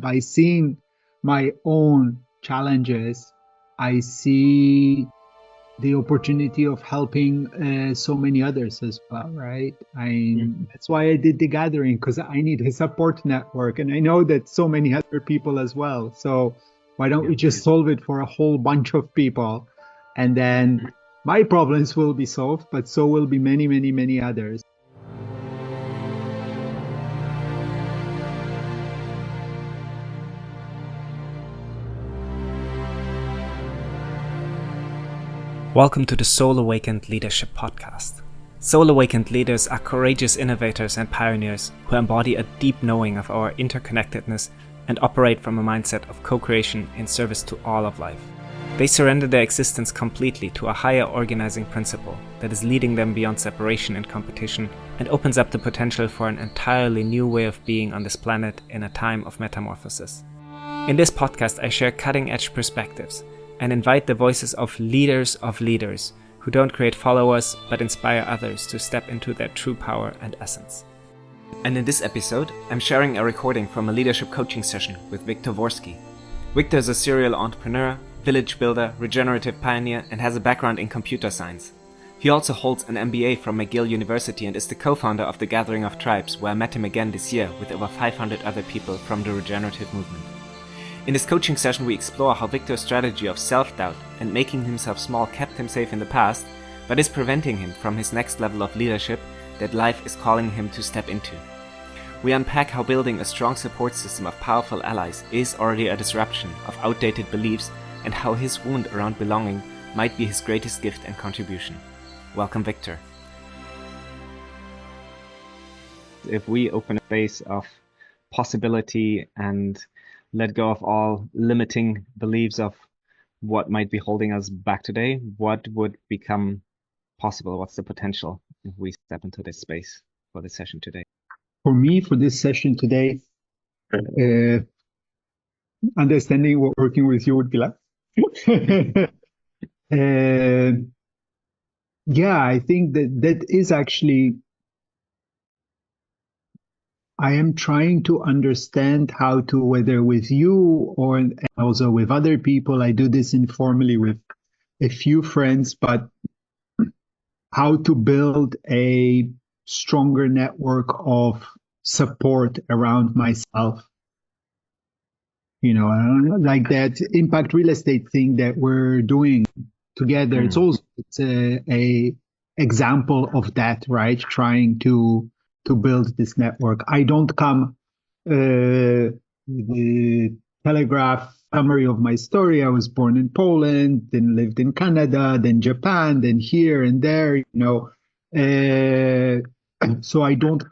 By seeing my own challenges, I see the opportunity of helping so many others as well, right? That's why I did the gathering, because I need a support network, and I know that so many other people as well. So why don't we just solve it for a whole bunch of people, and then my problems will be solved, but so will be many, many, many others. Welcome to the Soul Awakened Leadership Podcast. Soul Awakened leaders are courageous innovators and pioneers who embody a deep knowing of our interconnectedness and operate from a mindset of co-creation in service to all of life. They surrender their existence completely to a higher organizing principle that is leading them beyond separation and competition and opens up the potential for an entirely new way of being on this planet in a time of metamorphosis. In this podcast, I share cutting-edge perspectives and invite the voices of leaders who don't create followers but inspire others to step into their true power and essence. And in this episode, I'm sharing a recording from a leadership coaching session with Victor Vorski. Victor is a serial entrepreneur, village builder, regenerative pioneer, and has a background in computer science. He also holds an MBA from McGill University and is the co-founder of the Gathering of Tribes, where I met him again this year with over 500 other people from the regenerative movement. In this coaching session, we explore how Victor's strategy of self-doubt and making himself small kept him safe in the past, but is preventing him from his next level of leadership that life is calling him to step into. We unpack how building a strong support system of powerful allies is already a disruption of outdated beliefs and how his wound around belonging might be his greatest gift and contribution. Welcome, Victor. If we open a space of possibility and let go of all limiting beliefs of what might be holding us back today, what would become possible? What's the potential if we step into this space for this session today? For me, for this session today, understanding what working with you would be like. Yeah, I think that is actually, I am trying to understand how to, whether with you or also with other people, I do this informally with a few friends, but how to build a stronger network of support around myself. You know, like that impact real estate thing that we're doing together. It's also a example of that, right? Trying to build this network. I don't come the telegraph summary of my story. I was born in Poland, then lived in Canada, then Japan, then here and there, you know. So I don't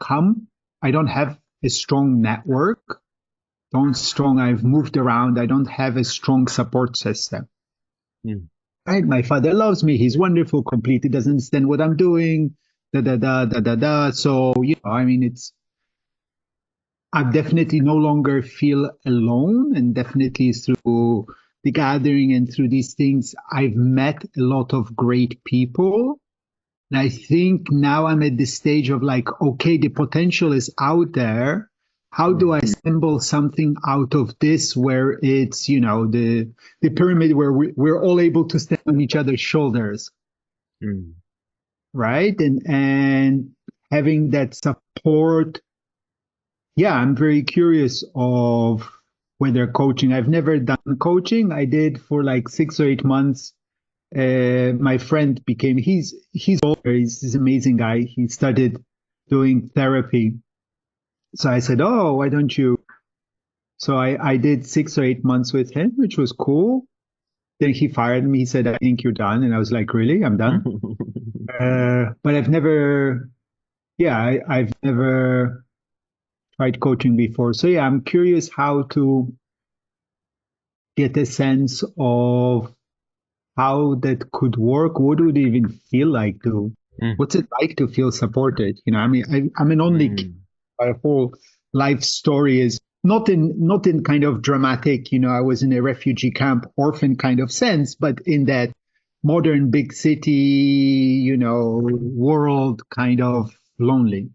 have a strong network. I've moved around. I don't have a strong support system. Right? My father loves me. He's wonderful, completely doesn't understand what I'm doing. So, you know, I mean, I definitely no longer feel alone, and definitely through the gathering and through these things, I've met a lot of great people. And I think now I'm at this stage of like, okay, the potential is out there. How do I assemble something out of this where it's, you know, the pyramid where we're all able to stand on each other's shoulders, right? And having that support. Yeah, I'm very curious of whether coaching. I've never done coaching. I did for like 6 or 8 months. My friend he's older. He's this amazing guy. He started doing therapy. So I said, oh, why don't you? So I did 6 or 8 months with him, which was cool. Then he fired me. He said, I think you're done. And I was like, really? I'm done? But I've never tried coaching before. So yeah, I'm curious how to get a sense of how that could work. What would it even feel like what's it like to feel supported? You know, I mean, I'm an only kid. My whole life story is not in kind of dramatic, you know, I was in a refugee camp, orphan kind of sense, but in that modern big city, you know, world kind of lonely.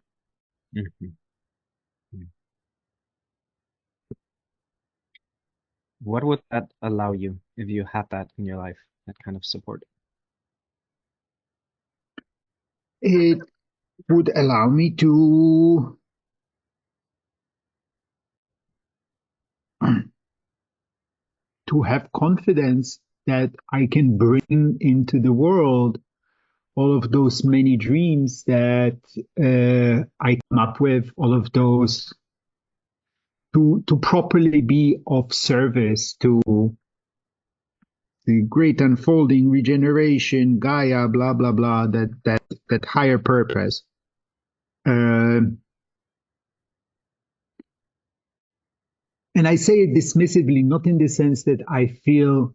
What would that allow you if you had that in your life, that kind of support? It would allow me to have confidence that I can bring into the world all of those many dreams that I come up with, all of those to properly be of service to the great unfolding regeneration, Gaia, blah blah blah, that higher purpose. And I say it dismissively, not in the sense that I feel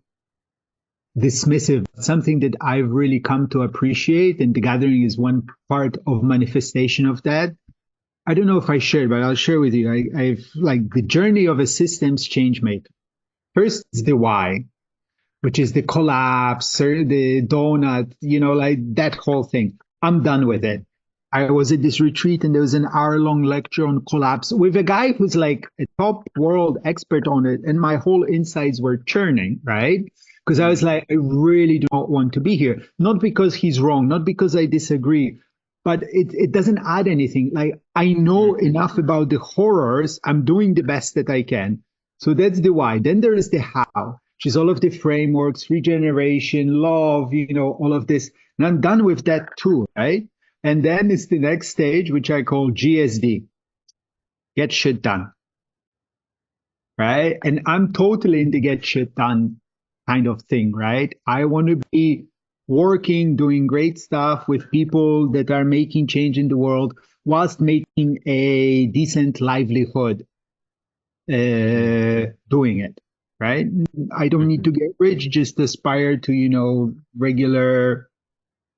dismissive, something that I've really come to appreciate, and the gathering is one part of manifestation of that. I don't know if I shared, but I'll share with you. I've like the journey of a systems change maker. First is the why, which is the collapse or the donut, like that whole thing. I'm done with it. I was at this retreat and there was an hour-long lecture on collapse with a guy who's like a top world expert on it, and my whole insides were churning, right? Because I was like, I really do not want to be here. Not because he's wrong, not because I disagree, but it doesn't add anything. Like, I know enough about the horrors. I'm doing the best that I can. So that's the why. Then there is the how, which is all of the frameworks, regeneration, love, all of this. And I'm done with that too, right? And then it's the next stage, which I call GSD, get shit done, right? And I'm totally in the get shit done kind of thing, right? I want to be working, doing great stuff with people that are making change in the world whilst making a decent livelihood doing it, right? I don't need to get rich, just aspire to, regular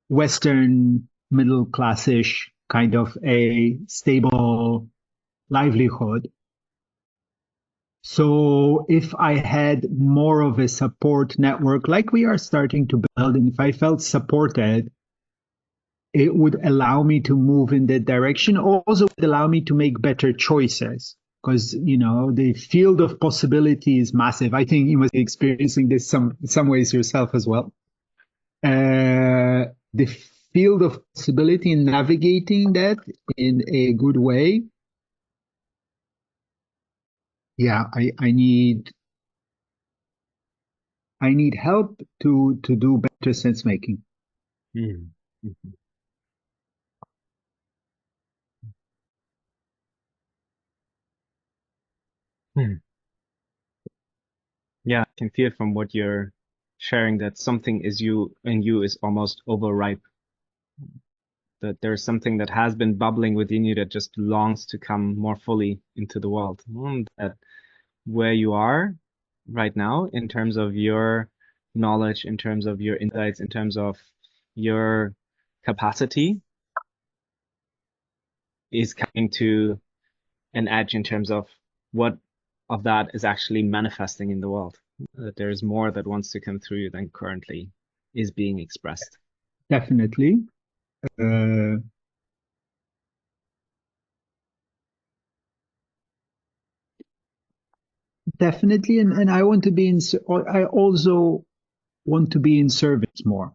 Western middle classish kind of a stable livelihood. So if I had more of a support network like we are starting to build, and if I felt supported, it would allow me to move in that direction. Also would allow me to make better choices because, the field of possibility is massive. I think you must be experiencing this some ways yourself as well. The field of possibility and navigating that in a good way. Yeah, I need help to do better sense making. Yeah, I can feel from what you're sharing that something is is almost overripe. That there's something that has been bubbling within you that just longs to come more fully into the world. And that where you are right now, in terms of your knowledge, in terms of your insights, in terms of your capacity, is coming to an edge in terms of what of that is actually manifesting in the world. That there's more that wants to come through you than currently is being expressed. Definitely. Definitely. And I want to be I also want to be in service more.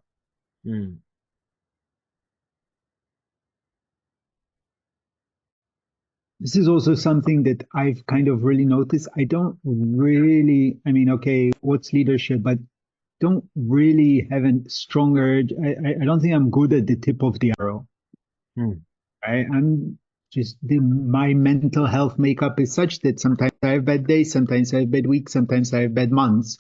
This is also something that I've kind of really noticed. I don't really, okay, what's leadership, but don't really have a strong urge. I don't think I'm good at the tip of the arrow. I'm just my mental health makeup is such that sometimes I have bad days, sometimes I have bad weeks, sometimes I have bad months.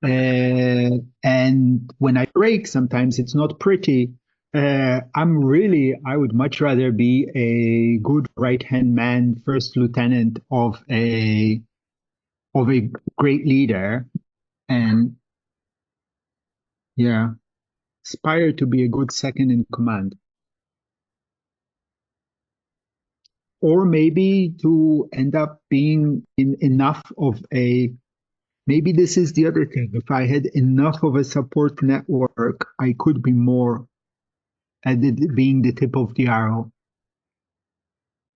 And when I break, sometimes it's not pretty. I would much rather be a good right-hand man, first lieutenant of a great leader, and yeah, aspire to be a good second in command. Or maybe to end up being in enough of maybe this is the other thing. If I had enough of a support network, I could be more at being the tip of the arrow.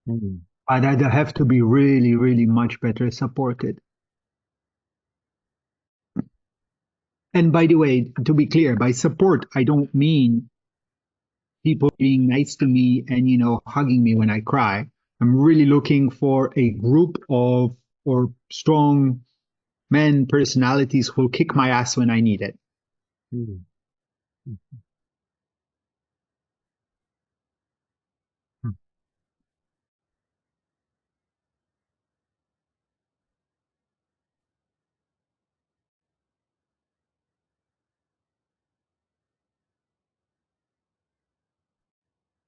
But I'd have to be really, really much better supported. And by the way, to be clear, by support, I don't mean people being nice to me and, hugging me when I cry. I'm really looking for a group of or strong men personalities who'll kick my ass when I need it. Mm.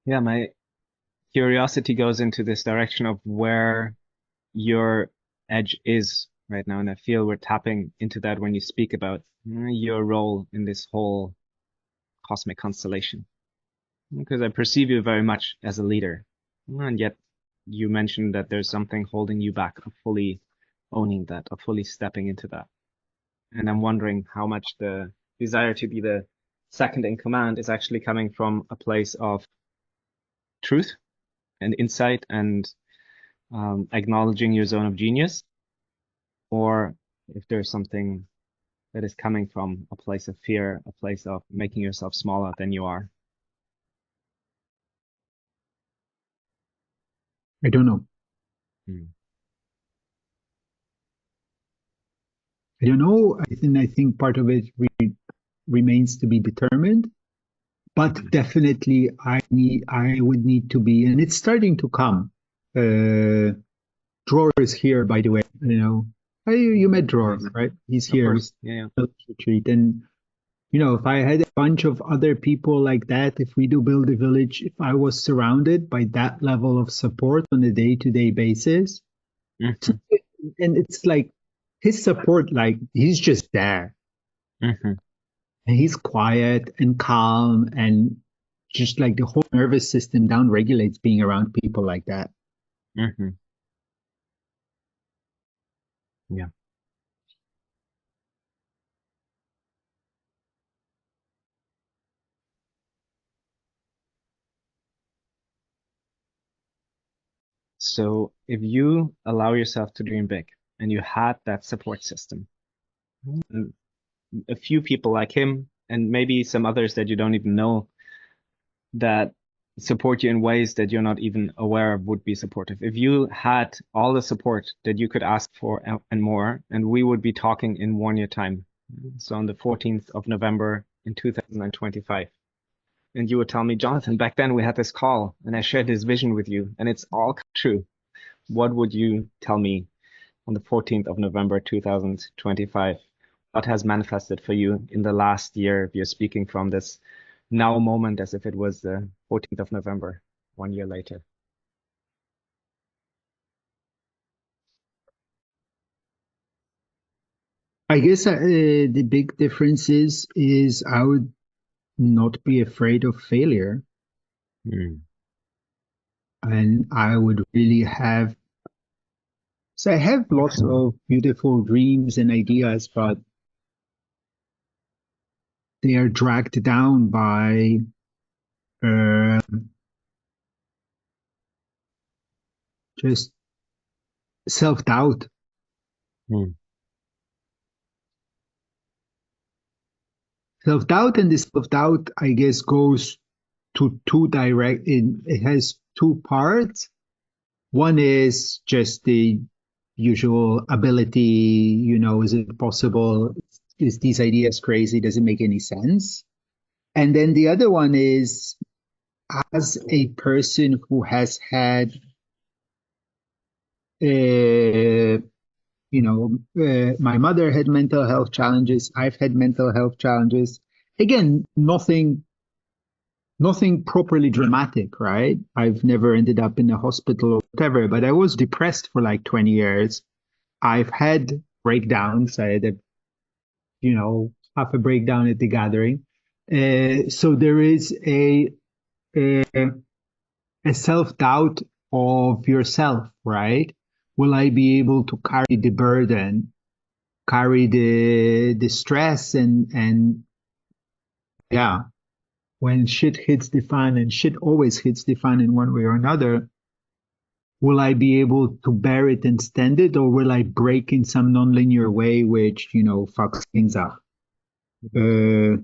Yeah, my curiosity goes into this direction of where your edge is right now. And I feel we're tapping into that when you speak about your role in this whole cosmic constellation. Because I perceive you very much as a leader. And yet you mentioned that there's something holding you back of fully owning that, of fully stepping into that. And I'm wondering how much the desire to be the second in command is actually coming from a place of truth and insight and acknowledging your zone of genius, or if there's something that is coming from a place of fear, a place of making yourself smaller than you are. I don't know. Hmm. I don't know. I think part of it remains to be determined, but definitely I would need to be, and it's starting to come. Dror is here, by the way. You met Dror, Nice. right? He's Of here. course. Yeah. Retreat, and if I had a bunch of other people like that, if we do build a village, if I was surrounded by that level of support on a day-to-day basis, Mm-hmm. and it's like his support, like he's just there. Mm-hmm. And he's quiet and calm, and just like the whole nervous system down regulates being around people like that. Mm-hmm. Yeah. So if you allow yourself to dream big and you had that support system, and a few people like him, and maybe some others that you don't even know that support you in ways that you're not even aware of would be supportive. If you had all the support that you could ask for and more, and we would be talking in 1 year time. So on the 14th of November in 2025. And you would tell me, Jonathan, back then we had this call and I shared this vision with you and it's all true. What would you tell me on the 14th of November 2025? What has manifested for you in the last year if you're speaking from this now moment as if it was the 14th of November, 1 year later? I guess the big difference is I would not be afraid of failure, Mm. and I would really have. So I have lots of beautiful dreams and ideas, but they are dragged down by uh, just self doubt. Mm. Self doubt, and this self doubt, I guess, goes to two direct. It has two parts. One is just the usual ability. Is it possible? Is these ideas crazy? Does it make any sense? And then the other one is, as a person who has had, my mother had mental health challenges. I've had mental health challenges. Again, nothing properly dramatic, right? I've never ended up in a hospital or whatever, but I was depressed for like 20 years. I've had breakdowns. I had half a breakdown at the gathering. So there is a, a self-doubt of yourself, right? Will I be able to carry the burden, carry the stress, and yeah, when shit hits the fan, and shit always hits the fan in one way or another, will I be able to bear it and stand it, or will I break in some nonlinear way which fucks things up? Uh,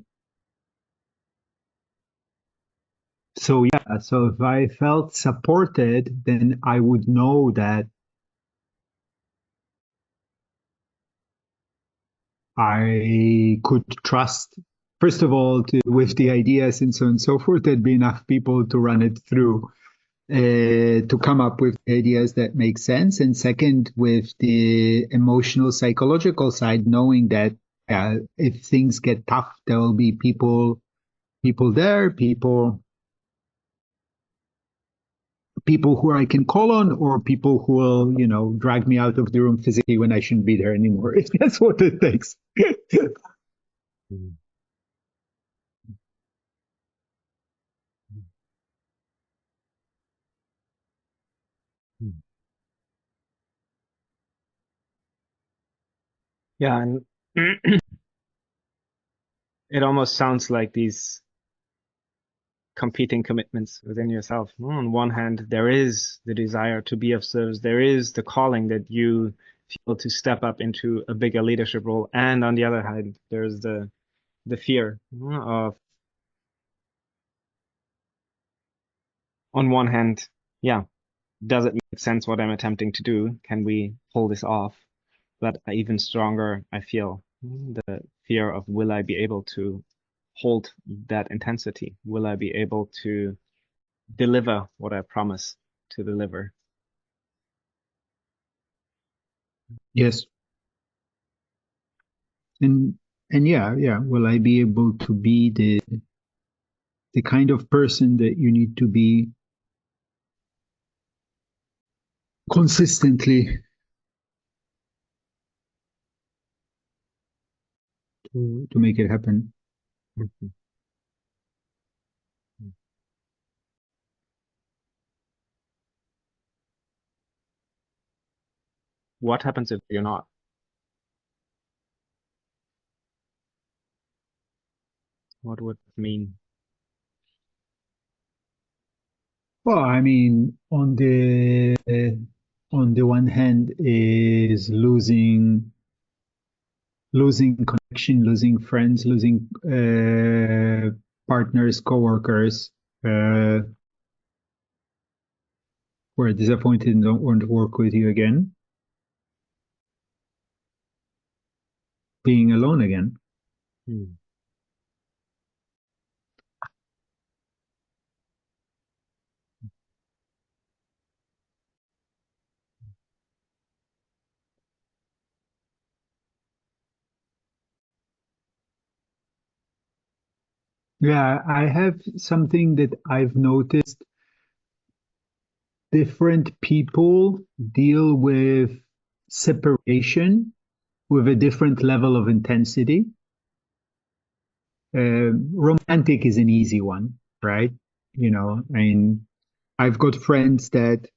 so yeah, so if I felt supported, then I would know that I could trust, first of all, with the ideas and so on and so forth, there'd be enough people to run it through, to come up with ideas that make sense. And second, with the emotional, psychological side, knowing that if things get tough, there will be people there, people who I can call on, or people who will, drag me out of the room physically when I shouldn't be there anymore. If that's what it takes. Yeah, and it almost sounds like these competing commitments within yourself. On one hand, there is the desire to be of service, there is the calling that you feel to step up into a bigger leadership role, and on the other hand, there's the fear of, on one hand, yeah, does it make sense what I'm attempting to do? Can we pull this off? But even stronger, I feel the fear of, will I be able to hold that intensity? Will I be able to deliver what I promise to deliver? Yes. And yeah. Will I be able to be the kind of person that you need to be consistently to make it happen? Mhm. What happens if you're not? What would it mean? Well, I mean, on the one hand, is losing connection, losing friends, losing partners, coworkers, uh, who are disappointed and don't want to work with you again. Being alone again. Hmm. Yeah, I have something that I've noticed. Different people deal with separation with a different level of intensity. Romantic is an easy one, right? I mean, I've got friends that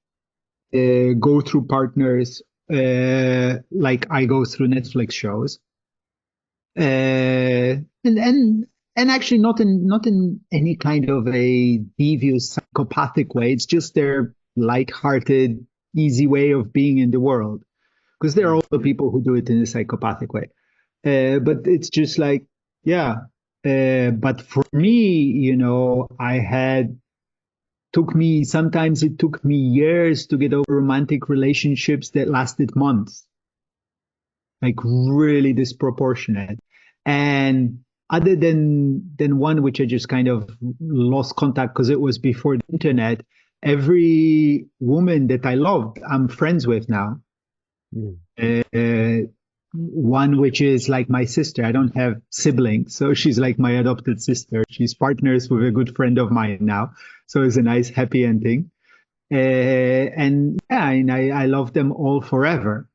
go through partners like I go through Netflix shows, and actually not in any kind of a devious psychopathic way. It's just their light-hearted, easy way of being in the world. Because there are also people who do it in a psychopathic way. But it's just like, yeah. But for me, I had sometimes it took me years to get over romantic relationships that lasted months, like really disproportionate. And other than one which I just kind of lost contact because it was before the internet, every woman that I loved, I'm friends with now. Mm. One which is like my sister. I don't have siblings, so she's like my adopted sister. She's partners with a good friend of mine now, so it's a nice happy ending. And yeah, and I love them all forever.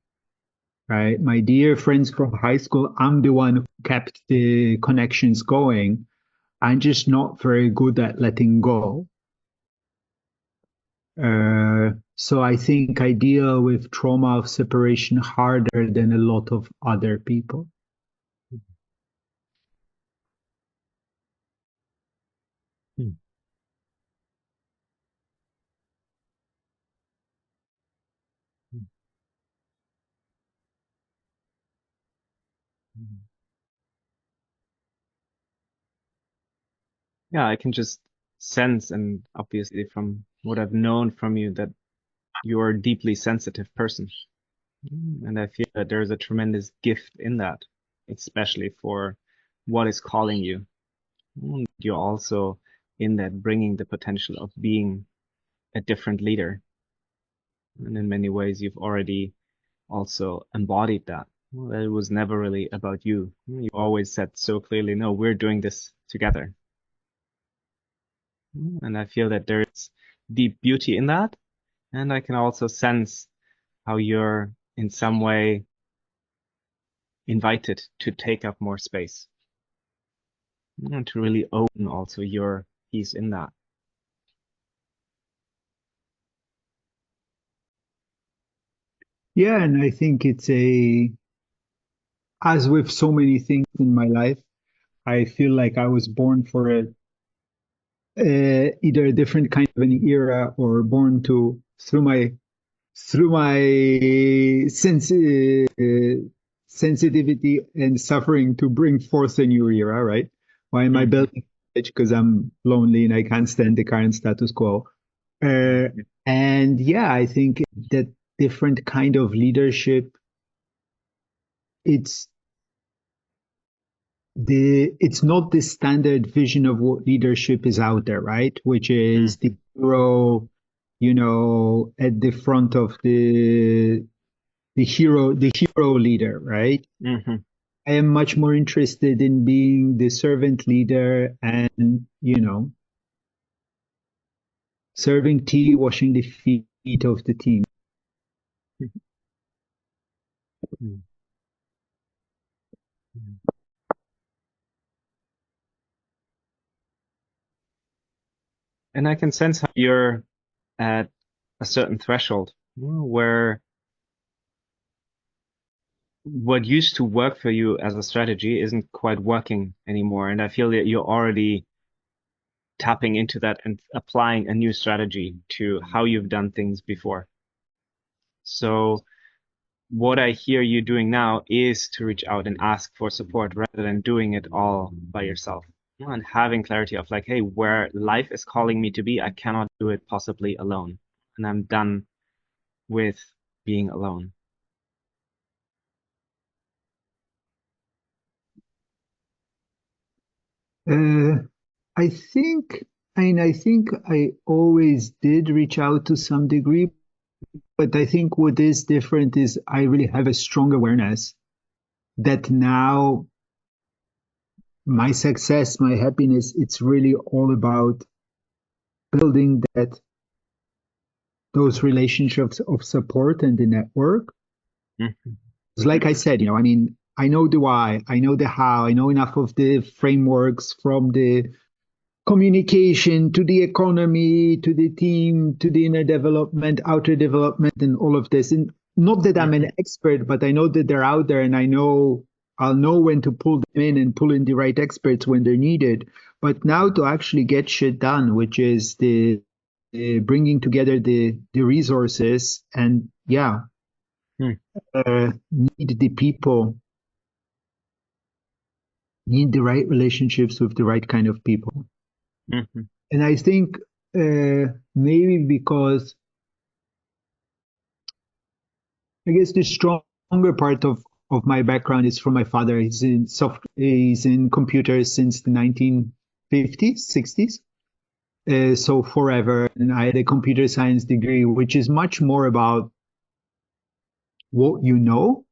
Right, my dear friends from high school. I'm the one who kept the connections going. I'm just not very good at letting go. So I think I deal with trauma of separation harder than a lot of other people. Mm. Mm. Mm. Yeah, I can just sense, and obviously from what I've known from you, that you're a deeply sensitive person. And I feel that there's a tremendous gift in that, especially for what is calling you. You're also in that bringing the potential of being a different leader. And in many ways, you've already also embodied that. Well, it was never really about you. You always said so clearly, no, we're doing this together. And I feel that there's deep beauty in that. And I can also sense how you're in some way invited to take up more space and to really own also your piece in that. Yeah, and I think as with so many things in my life, I feel like I was born for either a different kind of an era or born to through my sensitivity and suffering to bring forth a new era, right? Why am I Mm-hmm. building? Because I'm lonely and I can't stand the current status quo. And yeah, I think that different kind of leadership, it's it's not the standard vision of what leadership is out there, right? Which is the Mm-hmm. hero, at the front of the hero leader, right? Mm-hmm. I am much more interested in being the servant leader and, serving tea, washing the feet of the team. Mm-hmm. And I can sense how you're at a certain threshold where what used to work for you as a strategy isn't quite working anymore. And I feel that you're already tapping into that and applying a new strategy to how you've done things before. So what I hear you doing now is to reach out and ask for support rather than doing it all by yourself. And having clarity of like, hey, where life is calling me to be, I cannot do it possibly alone. And I'm done with being alone. Uh, I think I always did reach out to some degree, but I think what is different is I really have a strong awareness that now my success, my happiness, it's really all about building those relationships of support and the network. Mm-hmm. It's like I said, I know the why, I know the how, I know enough of the frameworks from the communication to the economy to the team to the inner development, outer development, and all of this. And not that I'm Mm-hmm. an expert, but I know that they're out there, and I'll know when to pull them in and pull in the right experts when they're needed. But now to actually get shit done, which is the bringing together the resources and yeah, need the people, need the right relationships with the right kind of people. Mm-hmm. And I think maybe because I guess the stronger part of my background is from my father. He's in computers since the 1950s, 60s. So forever. And I had a computer science degree, which is much more about what you know,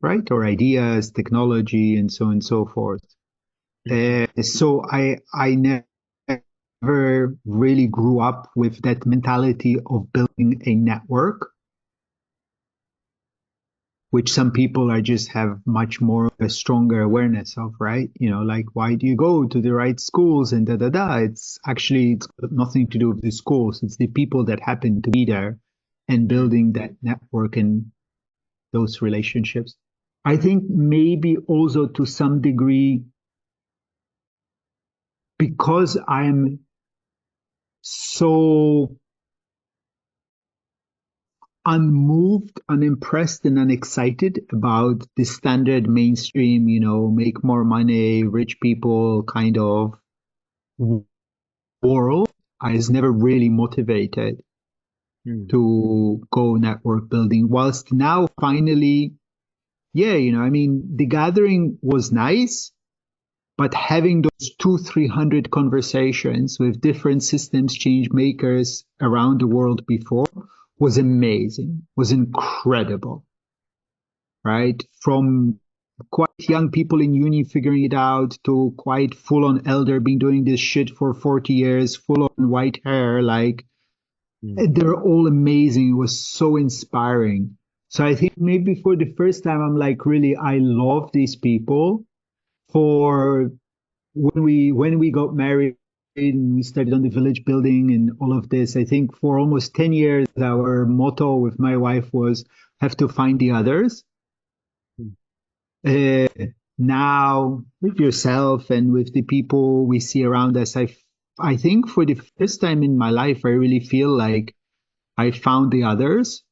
right? Or ideas, technology, and so on and so forth. Mm-hmm. So I never really grew up with that mentality of building a network, which some people are just have much more of a stronger awareness of, right? Like why do you go to the right schools and da da da? It's got nothing to do with the schools. It's the people that happen to be there and building that network and those relationships. I think maybe also to some degree because I'm so unmoved, unimpressed, and unexcited about the standard mainstream, make more money, rich people kind of world. I was never really motivated to go network building. Whilst now, finally, the gathering was nice, but having those 200-300 conversations with different systems change makers around the world before was amazing, was incredible, right? From quite young people in uni figuring it out to quite full on elder being doing this shit for 40 years, full on white hair, like they're all amazing. It was so inspiring. So I think maybe for the first time, I'm like, really, I love these people. For when we got married and we started on the village building and all of this, I think for almost 10 years, our motto with my wife was have to find the others. Now with yourself and with the people we see around us, I think for the first time in my life, I really feel like I found the others.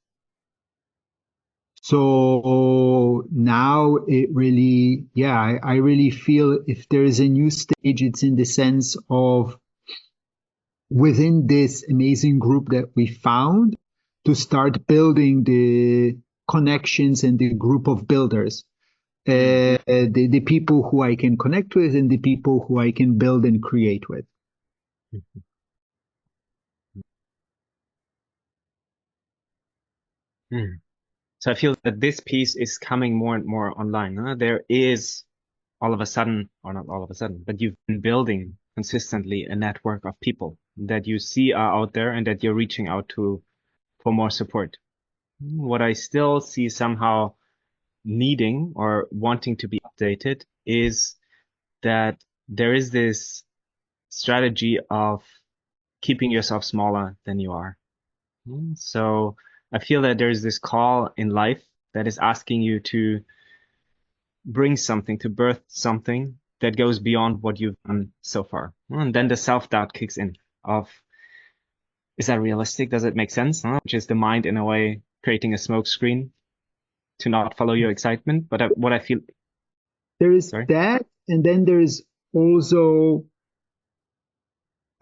So now it really, I really feel if there is a new stage, it's in the sense of within this amazing group that we found to start building the connections and the group of builders. The people who I can connect with and the people who I can build and create with. So I feel that this piece is coming more and more online. Huh? There is all of a sudden, or not all of a sudden, but you've been building consistently a network of people that you see are out there and that you're reaching out to for more support. What I still see somehow needing or wanting to be updated is that there is this strategy of keeping yourself smaller than you are. So I feel that there's this call in life that is asking you to bring something, to birth something that goes beyond what you've done so far. And then the self-doubt kicks in of, is that realistic? Does it make sense? Which is the mind in a way creating a smoke screen to not follow your excitement. But what I feel... There is that, and then there is also,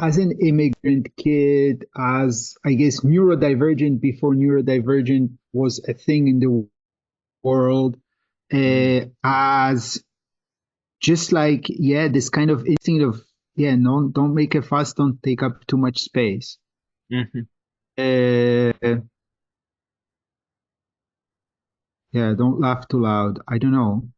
as an immigrant kid, as I guess neurodivergent before neurodivergent was a thing in the world, as just like, this kind of instinct of, no, don't make a fuss, don't take up too much space. Don't laugh too loud. I don't know.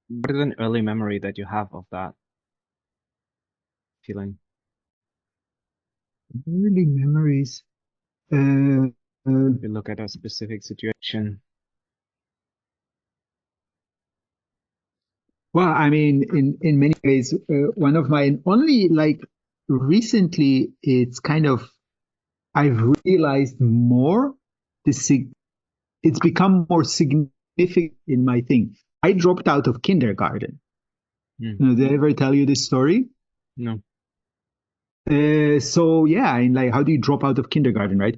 What is an early memory that you have of that feeling? Early memories. If you look at a specific situation. Well, I mean, in many ways, one of my only like recently, it's kind of I've realized more it's become more significant in my thing. I dropped out of kindergarten. Did I ever tell you this story? No. So and like, how do you drop out of kindergarten, right?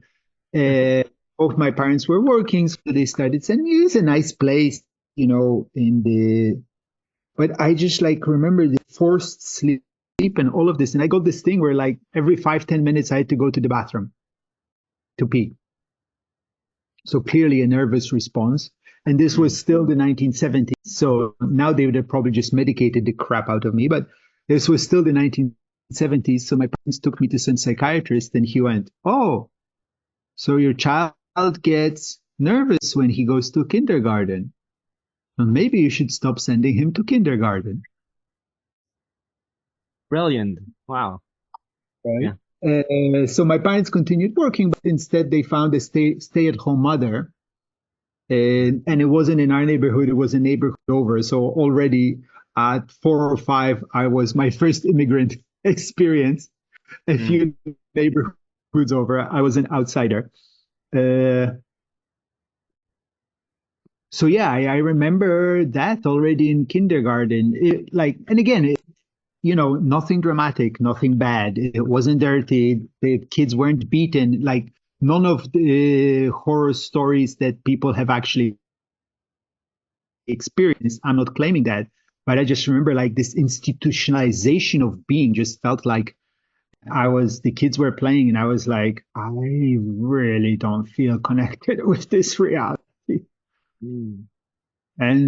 Both my parents were working, so they started sending me. It's a nice place, but I just like remember the forced sleep and all of this. And I got this thing where like every 5-10 minutes I had to go to the bathroom to pee. So clearly a nervous response. And this was still the 1970s. So now they would have probably just medicated the crap out of me. But this was still the 1970s. So my parents took me to some psychiatrist and he went, "Oh, so your child gets nervous when he goes to kindergarten. Well, maybe you should stop sending him to kindergarten." Brilliant. Wow. Right. So my parents continued working, but instead they found a stay-at-home mother And it wasn't in our neighborhood, it was a neighborhood over. So already at 4 or 5, I was my first immigrant experience. A few neighborhoods over, I was an outsider. So yeah, I remember that already in kindergarten. And again, nothing dramatic, nothing bad. It wasn't dirty. The kids weren't beaten. Like none of the horror stories that people have actually experienced. I'm not claiming that, but I just remember like this institutionalization of being just felt like the kids were playing and I was like, I really don't feel connected with this reality. And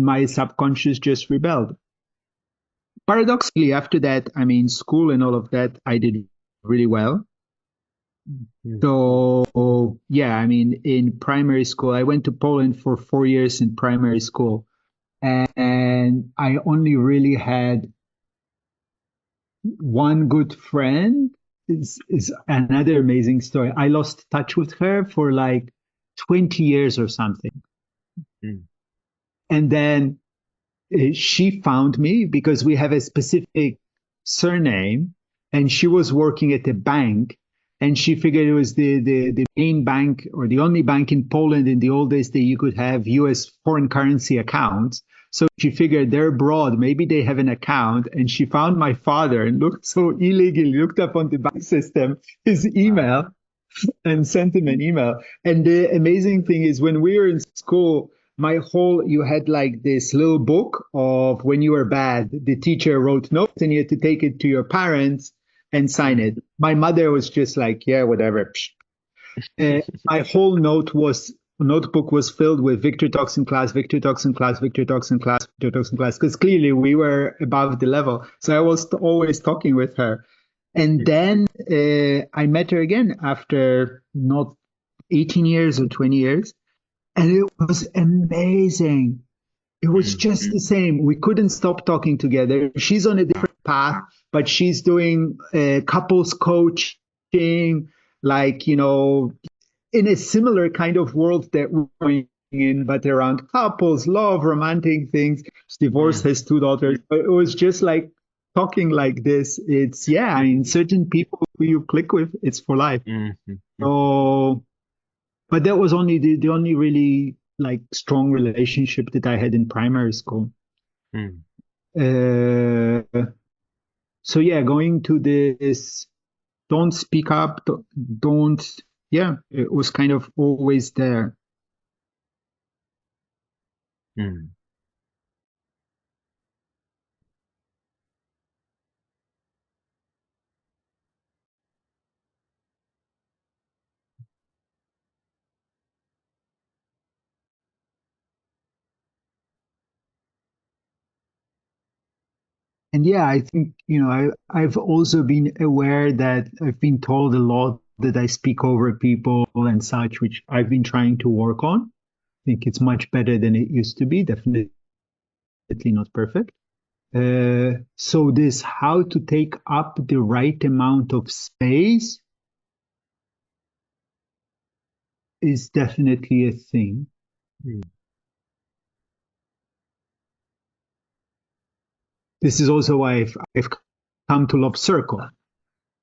my subconscious just rebelled. Paradoxically, after that, I mean, school and all of that, I did really well. So, yeah, I mean, in primary school, I went to Poland for 4 years in primary school. And I only really had one good friend. Is another amazing story. I lost touch with her for like 20 years or something. And then she found me because we have a specific surname, and she was working at a bank, and she figured it was the main bank or the only bank in Poland in the old days that you could have US foreign currency accounts. So she figured they're abroad, maybe they have an account, and she found my father and looked so illegally, looked up on the bank system, his email, and sent him an email. And the amazing thing is when we were in school, you had like this little book of when you were bad, the teacher wrote notes and you had to take it to your parents and sign it. My mother was just like, yeah, whatever. My whole notebook was filled with Victor talks in class, Victor talks in class, Victor talks in class, Victor talks in class, because clearly we were above the level. So I was always talking with her. And then I met her again after not 18 years or 20 years. And it was amazing. It was just the same. We couldn't stop talking together. She's on a different path, but she's doing couples coaching, like, in a similar kind of world that we're going in, but around couples, love, romantic things. She's divorced, has 2 daughters. But it was just like talking like this. It's, yeah, I mean, certain people who you click with, it's for life. So, but that was only the only really like strong relationship that I had in primary school. So yeah, going to this, don't speak up, don't, yeah, it was kind of always there. And yeah, I think, I've also been aware that I've been told a lot that I speak over people and such, which I've been trying to work on. I think it's much better than it used to be. Definitely not perfect. So this how to take up the right amount of space is definitely a thing. This is also why I've come to love circle.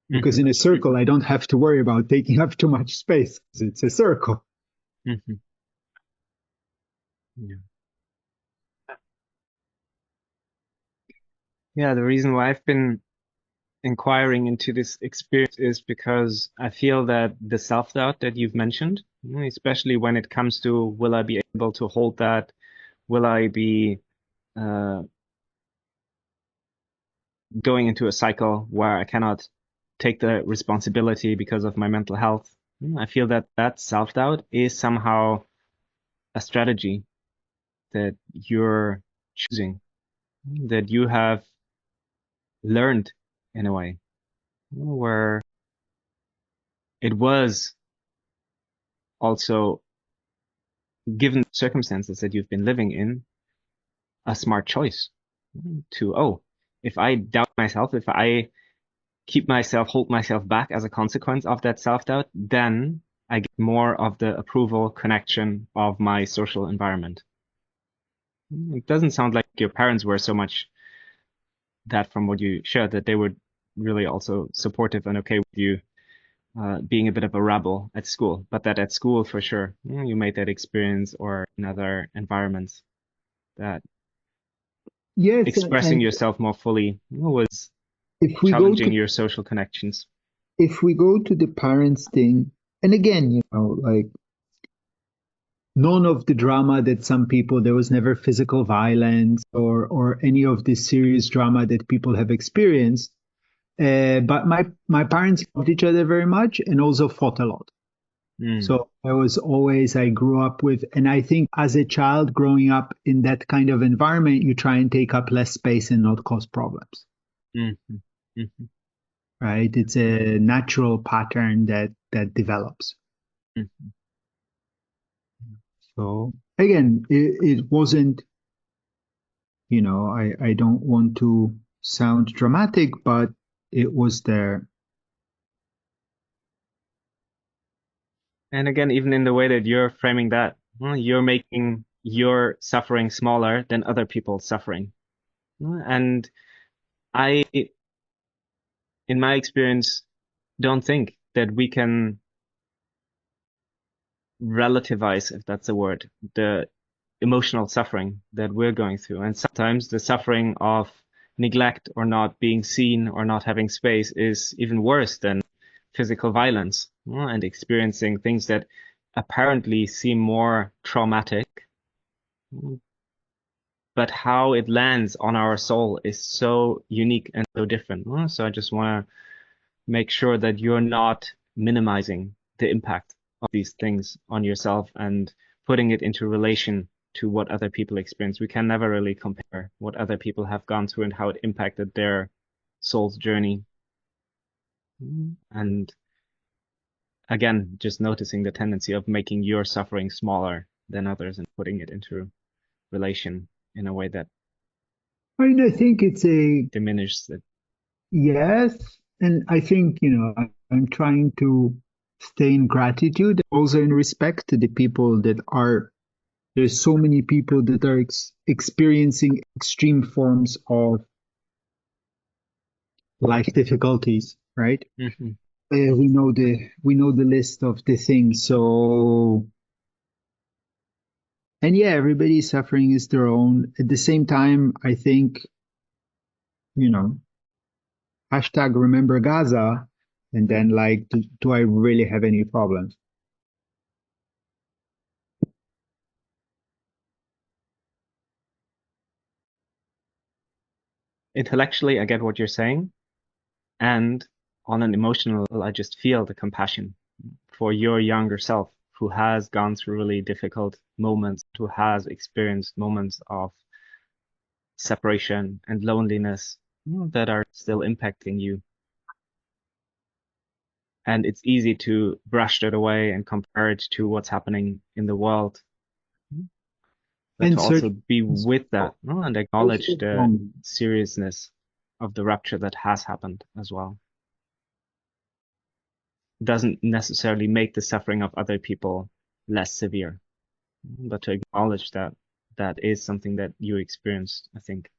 Because in a circle, I don't have to worry about taking up too much space. It's a circle. Yeah, the reason why I've been inquiring into this experience is because I feel that the self-doubt that you've mentioned, especially when it comes to will I be able to hold that? Will I be going into a cycle where I cannot take the responsibility because of my mental health? I feel that self-doubt is somehow a strategy that you're choosing, that you have learned in a way, where it was also, given the circumstances that you've been living in, a smart choice to, if I doubt myself, if I hold myself back as a consequence of that self-doubt, then I get more of the approval connection of my social environment. It doesn't sound like your parents were so much that, from what you shared, that they were really also supportive and okay with you being a bit of a rebel at school, but that at school for sure, you made that experience, or in other environments, that Yes, expressing and yourself more fully was if we go challenging to your social connections. if we go to the parents thing, and again, like none of the drama that some people, there was never physical violence or any of the serious drama that people have experienced. But my parents loved each other very much and also fought a lot. Mm, So I was always, I grew up with, and I think as a child growing up in that kind of environment, you try and take up less space and not cause problems, mm, mm, mm, right? It's a natural pattern that develops. mm. So again, it wasn't, I don't want to sound dramatic, but it was there. And again, even in the way that you're framing that, you're making your suffering smaller than other people's suffering. And I, in my experience, don't think that we can relativize, if that's a word, the emotional suffering that we're going through. And sometimes the suffering of neglect or not being seen or not having space is even worse than physical violence, and experiencing things that apparently seem more traumatic. But how it lands on our soul is so unique and so different. So I just want to make sure that you're not minimizing the impact of these things on yourself and putting it into relation to what other people experience. We can never really compare what other people have gone through and how it impacted their soul's journey. And again, just noticing the tendency of making your suffering smaller than others and putting it into relation in a way that I mean, I think it's a diminishes it. yes. And I think, I'm trying to stay in gratitude, also in respect to the people that are, there's so many people that are experiencing extreme forms of life difficulties, right? Mm-hmm. We know the list of the things. So, and yeah, everybody's suffering is their own. At the same time, I think, you know, hashtag remember Gaza, and then like, do I really have any problems? Intellectually, I get what you're saying. And on an emotional level, I just feel the compassion for your younger self who has gone through really difficult moments, who has experienced moments of separation and loneliness, that are still impacting you. And it's easy to brush that away and compare it to what's happening in the world, but And to also search be with that, and acknowledge also the seriousness of the rupture that has happened as well. Doesn't necessarily make the suffering of other people less severe, but to acknowledge that that is something that you experienced, I think,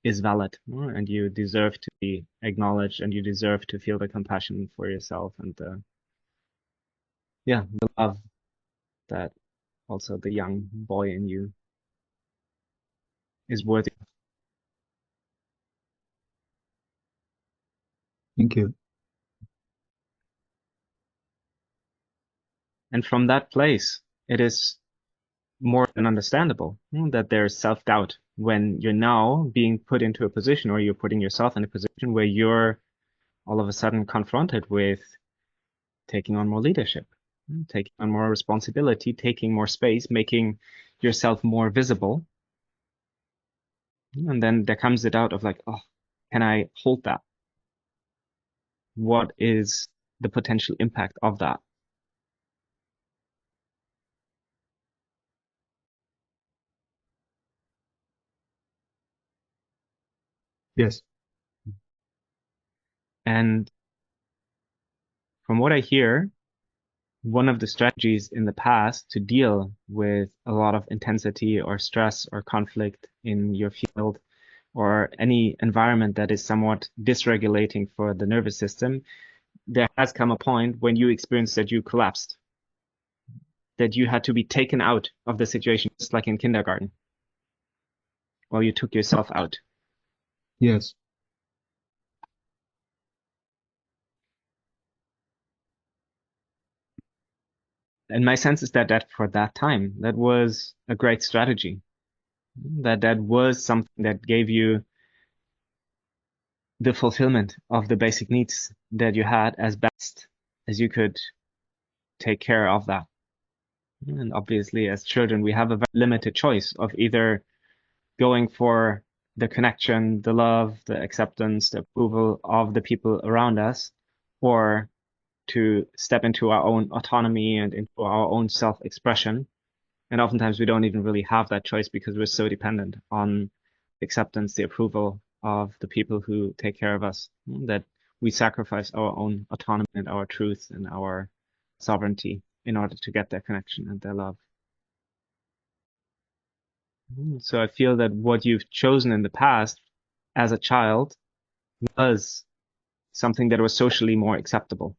is valid, and you deserve to be acknowledged, and you deserve to feel the compassion for yourself and the love that also the young boy in you is worthy. Thank you. And from that place, it is more than understandable, that there's self-doubt when you're now being put into a position, or you're putting yourself in a position where you're all of a sudden confronted with taking on more leadership, taking on more responsibility, taking more space, making yourself more visible. And then there comes the doubt of like, oh, can I hold that? What is the potential impact of that? Yes. And from what I hear, one of the strategies in the past to deal with a lot of intensity or stress or conflict in your field or any environment that is somewhat dysregulating for the nervous system, there has come a point when you experienced that you collapsed, that you had to be taken out of the situation, just like in kindergarten, or you took yourself out. Yes. And my sense is that for that time, that was a great strategy, that was something that gave you the fulfillment of the basic needs that you had as best as you could take care of that. And obviously, as children, we have a very limited choice of either going for the connection, the love, the acceptance, the approval of the people around us, or to step into our own autonomy and into our own self-expression. And oftentimes we don't even really have that choice because we're so dependent on acceptance, the approval of the people who take care of us, that we sacrifice our own autonomy and our truth and our sovereignty in order to get their connection and their love. So I feel that what you've chosen in the past as a child was something that was socially more acceptable.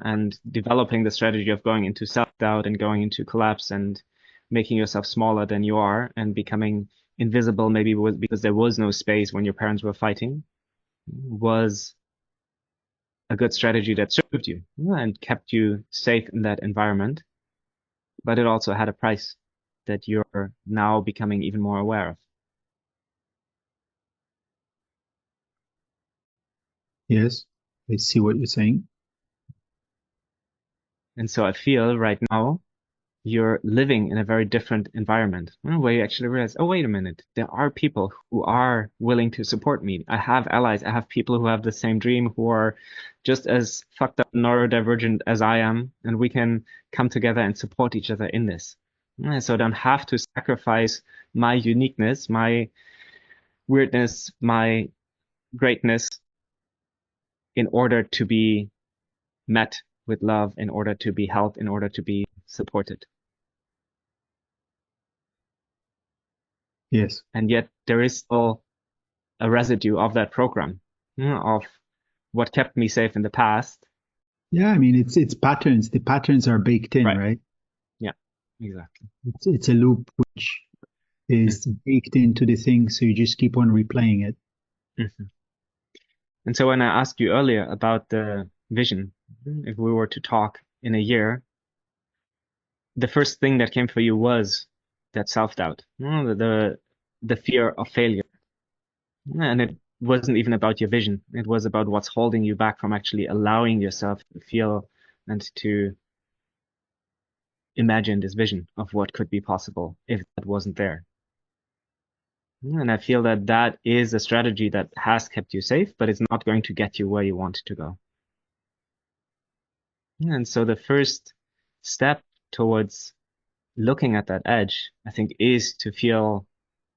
And developing the strategy of going into self-doubt and going into collapse and making yourself smaller than you are and becoming invisible, maybe because there was no space when your parents were fighting, was a good strategy that served you and kept you safe in that environment. But it also had a price that you're now becoming even more aware of. Yes. I see what you're saying. And so I feel right now you're living in a very different environment where you actually realize, oh, wait a minute, there are people who are willing to support me. I have allies. I have people who have the same dream, who are just as fucked up neurodivergent as I am, and we can come together and support each other in this. So I don't have to sacrifice my uniqueness, my weirdness, my greatness in order to be met with love, in order to be held, in order to be supported. Yes. And yet there is still a residue of that program, of what kept me safe in the past. Yeah, I mean it's patterns. The patterns are baked in, right? Yeah, exactly. It's a loop which is baked into the thing, so you just keep on replaying it. Mm-hmm. And so when I asked you earlier about the vision, if we were to talk in a year, the first thing that came for you was that self-doubt, the fear of failure. And it wasn't even about your vision. It was about what's holding you back from actually allowing yourself to feel and to imagine this vision of what could be possible if that wasn't there. And I feel that that is a strategy that has kept you safe, but it's not going to get you where you want to go. And so the first step towards looking at that edge, I think, is to feel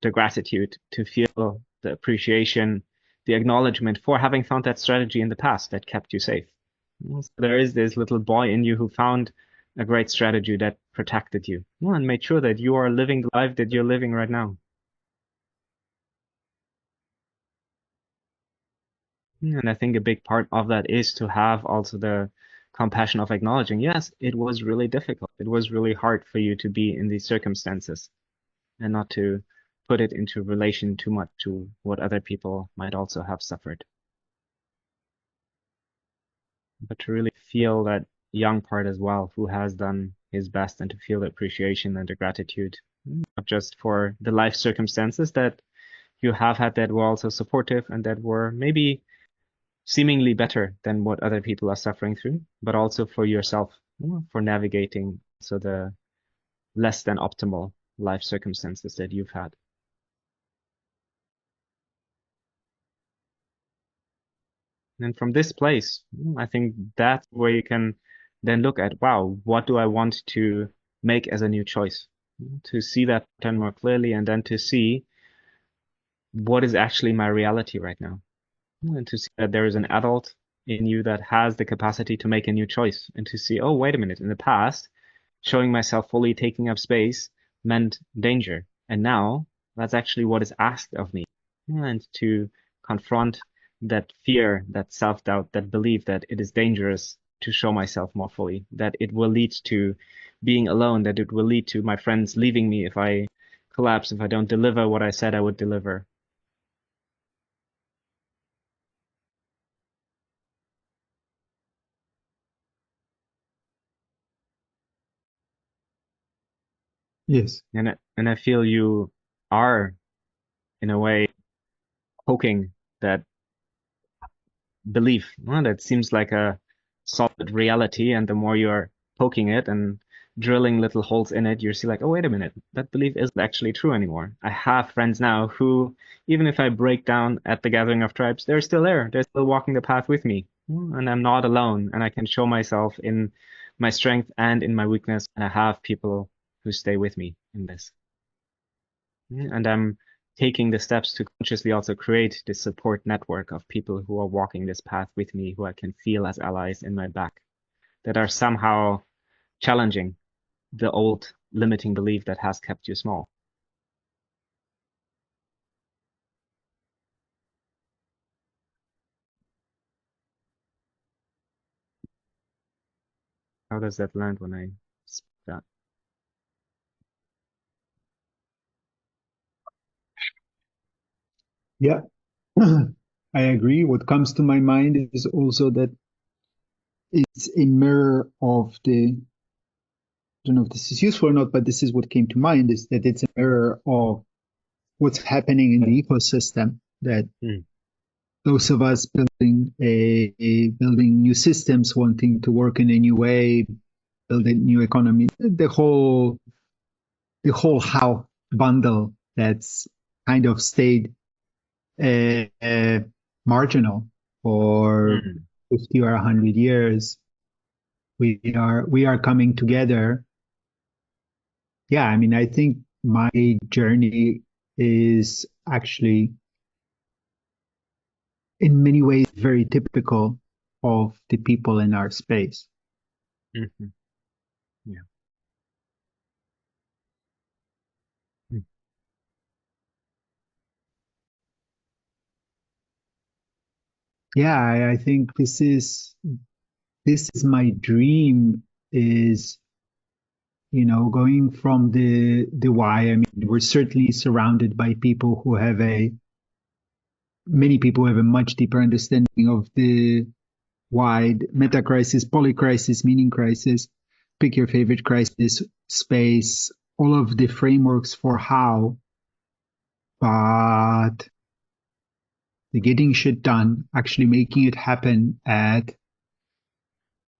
the gratitude, to feel the appreciation, the acknowledgement for having found that strategy in the past that kept you safe. So there is this little boy in you who found a great strategy that protected you and made sure that you are living the life that you're living right now. And I think a big part of that is to have also the compassion of acknowledging, yes, it was really difficult. It was really hard for you to be in these circumstances and not to put it into relation too much to what other people might also have suffered. But to really feel that young part as well, who has done his best, and to feel the appreciation and the gratitude, not just for the life circumstances that you have had that were also supportive and that were maybe seemingly better than what other people are suffering through, but also for yourself, for navigating so the less than optimal life circumstances that you've had. And from this place, I think that's where you can then look at, wow, what do I want to make as a new choice? To see that pattern more clearly and then to see what is actually my reality right now. And to see that there is an adult in you that has the capacity to make a new choice and to see, oh, wait a minute, in the past, showing myself fully taking up space meant danger. And now that's actually what is asked of me. And to confront that fear, that self-doubt, that belief that it is dangerous to show myself more fully, that it will lead to being alone, that it will lead to my friends leaving me if I collapse, if I don't deliver what I said I would deliver. Yes. And I feel you are, in a way, poking that belief. Well, that seems like a solid reality, and the more you're poking it and drilling little holes in it, you're see like, oh, wait a minute, that belief isn't actually true anymore. I have friends now who, even if I break down at the gathering of tribes, they're still there. They're still walking the path with me. And I'm not alone, and I can show myself in my strength and in my weakness, and I have people who stay with me in this. And I'm taking the steps to consciously also create this support network of people who are walking this path with me, who I can feel as allies in my back, that are somehow challenging the old limiting belief that has kept you small. How does that land when I speak that? Yeah, I agree. What comes to my mind is also that it's a mirror of the, I don't know if this is useful or not, but this is what came to mind, is that it's a mirror of what's happening in the ecosystem, that those of us building building new systems, wanting to work in a new way, build a new economy, the whole how bundle that's kind of stayed marginal for 50 or 100 years. We are coming together. Yeah, I mean, I think my journey is actually in many ways very typical of the people in our space. Mm-hmm. Yeah. Mm. Yeah, I think this is my dream, is, going from the why. I mean, we're certainly surrounded by people who have many people have a much deeper understanding of the wide meta crisis, poly crisis, meaning crisis, pick your favorite crisis, space, all of the frameworks for how, but the getting shit done, actually making it happen at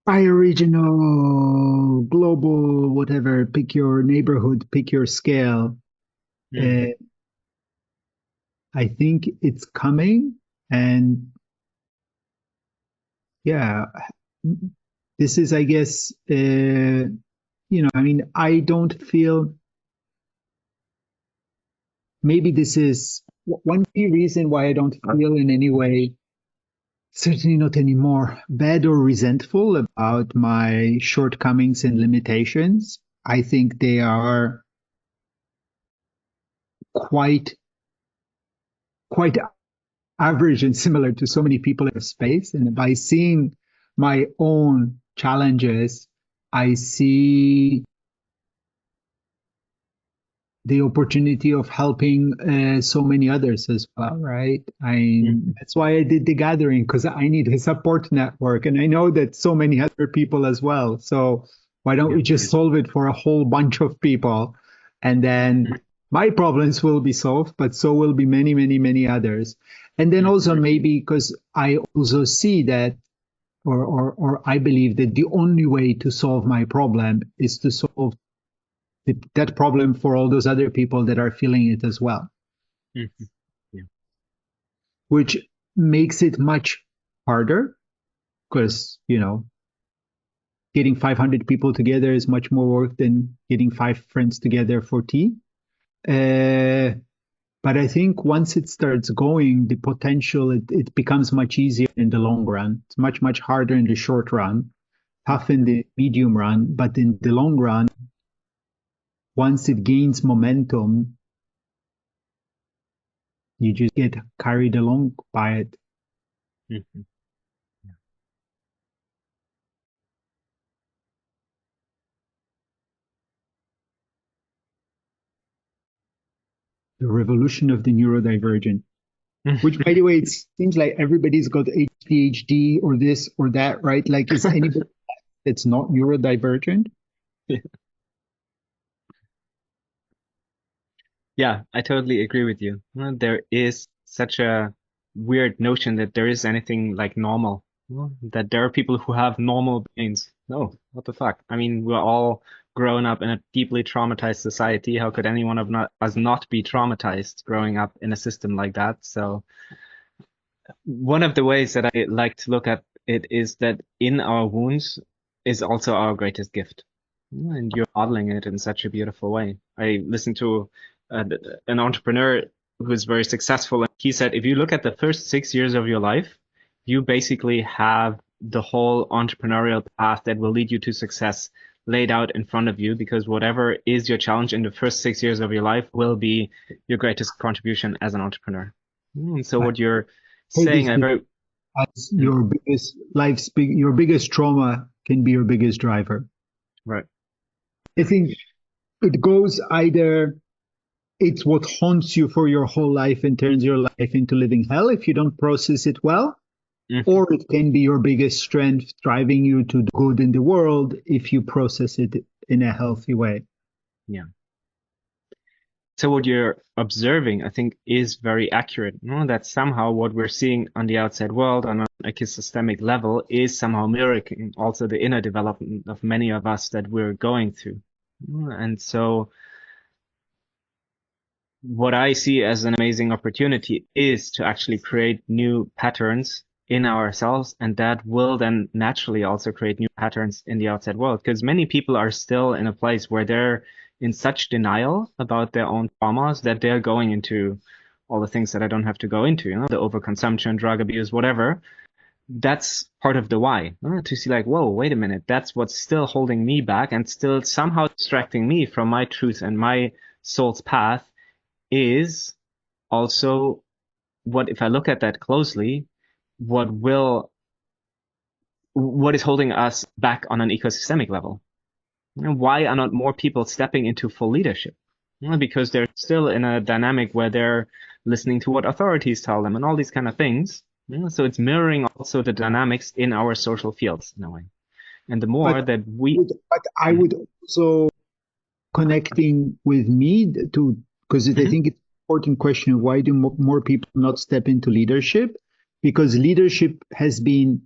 bioregional, global, whatever, pick your neighborhood, pick your scale. Uh, I think it's coming. And yeah, this is, I guess, I mean, I don't feel, maybe this is one key reason why I don't feel in any way, certainly not anymore, bad or resentful about my shortcomings and limitations. I think they are quite quite average and similar to so many people in space. And by seeing my own challenges, I see the opportunity of helping so many others as well, right? That's why I did the gathering, because I need a support network, and I know that so many other people as well. So why don't we just solve it for a whole bunch of people, and then my problems will be solved, but so will be many, many, many others. And then also maybe because I also see that, or I believe that the only way to solve my problem is to solve that problem for all those other people that are feeling it as well, Mm-hmm. Yeah. which makes it much harder because, getting 500 people together is much more work than getting 5 friends together for tea. Uh, But I think once it starts going, the potential, it becomes much easier in the long run. It's much, much harder in the short run, tough in the medium run, but in the long run, once it gains momentum, you just get carried along by it. Mm-hmm. The revolution of the neurodivergent, which, by the way, it seems like everybody's got ADHD or this or that, right? Like, is anybody that's not neurodivergent? Yeah, I totally agree with you. There is such a weird notion that there is anything like normal, that there are people who have normal brains. No, what the fuck? I mean, we're all grown up in a deeply traumatized society. How could anyone of us not be traumatized growing up in a system like that? So one of the ways that I like to look at it is that in our wounds is also our greatest gift. And you're modeling it in such a beautiful way. I listened to uh, an entrepreneur who's very successful, and he said, if you look at the first 6 years of your life, you basically have the whole entrepreneurial path that will lead you to success laid out in front of you, because whatever is your challenge in the first 6 years of your life will be your greatest contribution as an entrepreneur. And so what you're Hey, this saying, I very as your biggest your biggest trauma can be your biggest driver. right. I think it goes either it's what haunts you for your whole life and turns your life into living hell if you don't process it well, Mhm. or it can be your biggest strength driving you to do good in the world if you process it in a healthy way. Yeah. So what you're observing, I think, is very accurate. That somehow what we're seeing on the outside world on an ecosystemic level is somehow mirroring also the inner development of many of us that we're going through. And so what I see as an amazing opportunity is to actually create new patterns in ourselves, and that will then naturally also create new patterns in the outside world. Because many people are still in a place where they're in such denial about their own traumas that they're going into all the things that I don't have to go into, the overconsumption, drug abuse, whatever. That's part of the why, to see like, whoa, wait a minute, that's what's still holding me back and still somehow distracting me from my truth and my soul's path is also what, if I look at that closely, what is holding us back on an ecosystemic level? Why are not more people stepping into full leadership? Because they're still in a dynamic where they're listening to what authorities tell them and all these kind of things. So it's mirroring also the dynamics in our social fields in a way. And the more that But I would also connecting with me to, because I think it's an important question, why do more people not step into leadership? Because leadership has been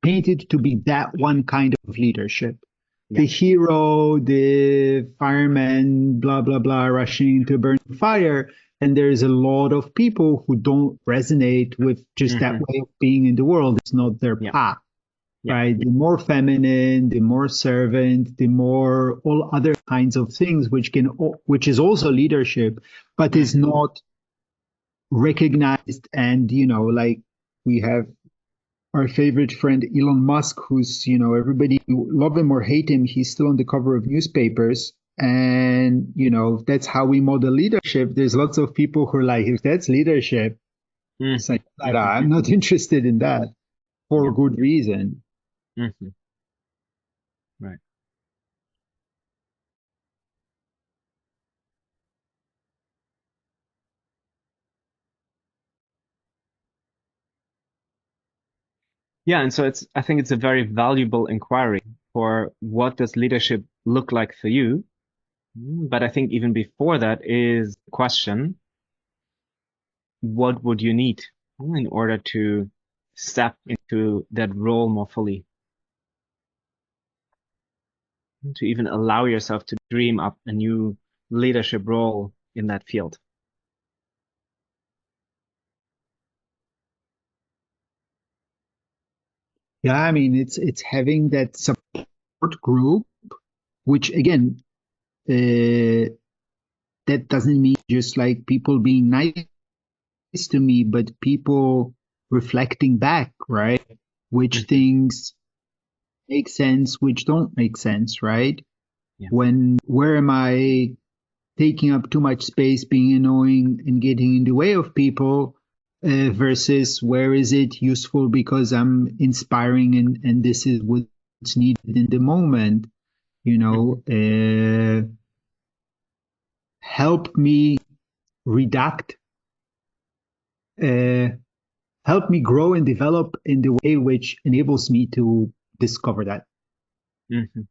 painted to be that one kind of leadership. The hero, the fireman, blah, blah, blah, rushing into a burning fire. And there's a lot of people who don't resonate with just that way of being in the world. It's not their path. Right? The more feminine, the more servant, the more all other kinds of things, which is also leadership, but is not recognized. And like we have our favorite friend Elon Musk, who's everybody love him or hate him, he's still on the cover of newspapers. And that's how we model leadership. There's lots of people who are like, if that's leadership, it's like, I'm not interested in that for good reason. Right. Yeah, and so I think it's a very valuable inquiry for what does leadership look like for you. But I think even before that is the question, what would you need in order to step into that role more fully? To even allow yourself to dream up a new leadership role in that field. Yeah, I mean, it's having that support group, which again, uh, that doesn't mean just like people being nice to me, but people reflecting back, right? Which things make sense, which don't make sense, right? Yeah. Where am I taking up too much space, being annoying and getting in the way of people, versus where is it useful because I'm inspiring and this is what's needed in the moment, help me redact, uh, help me grow and develop in the way which enables me to discover that. Mm-hmm.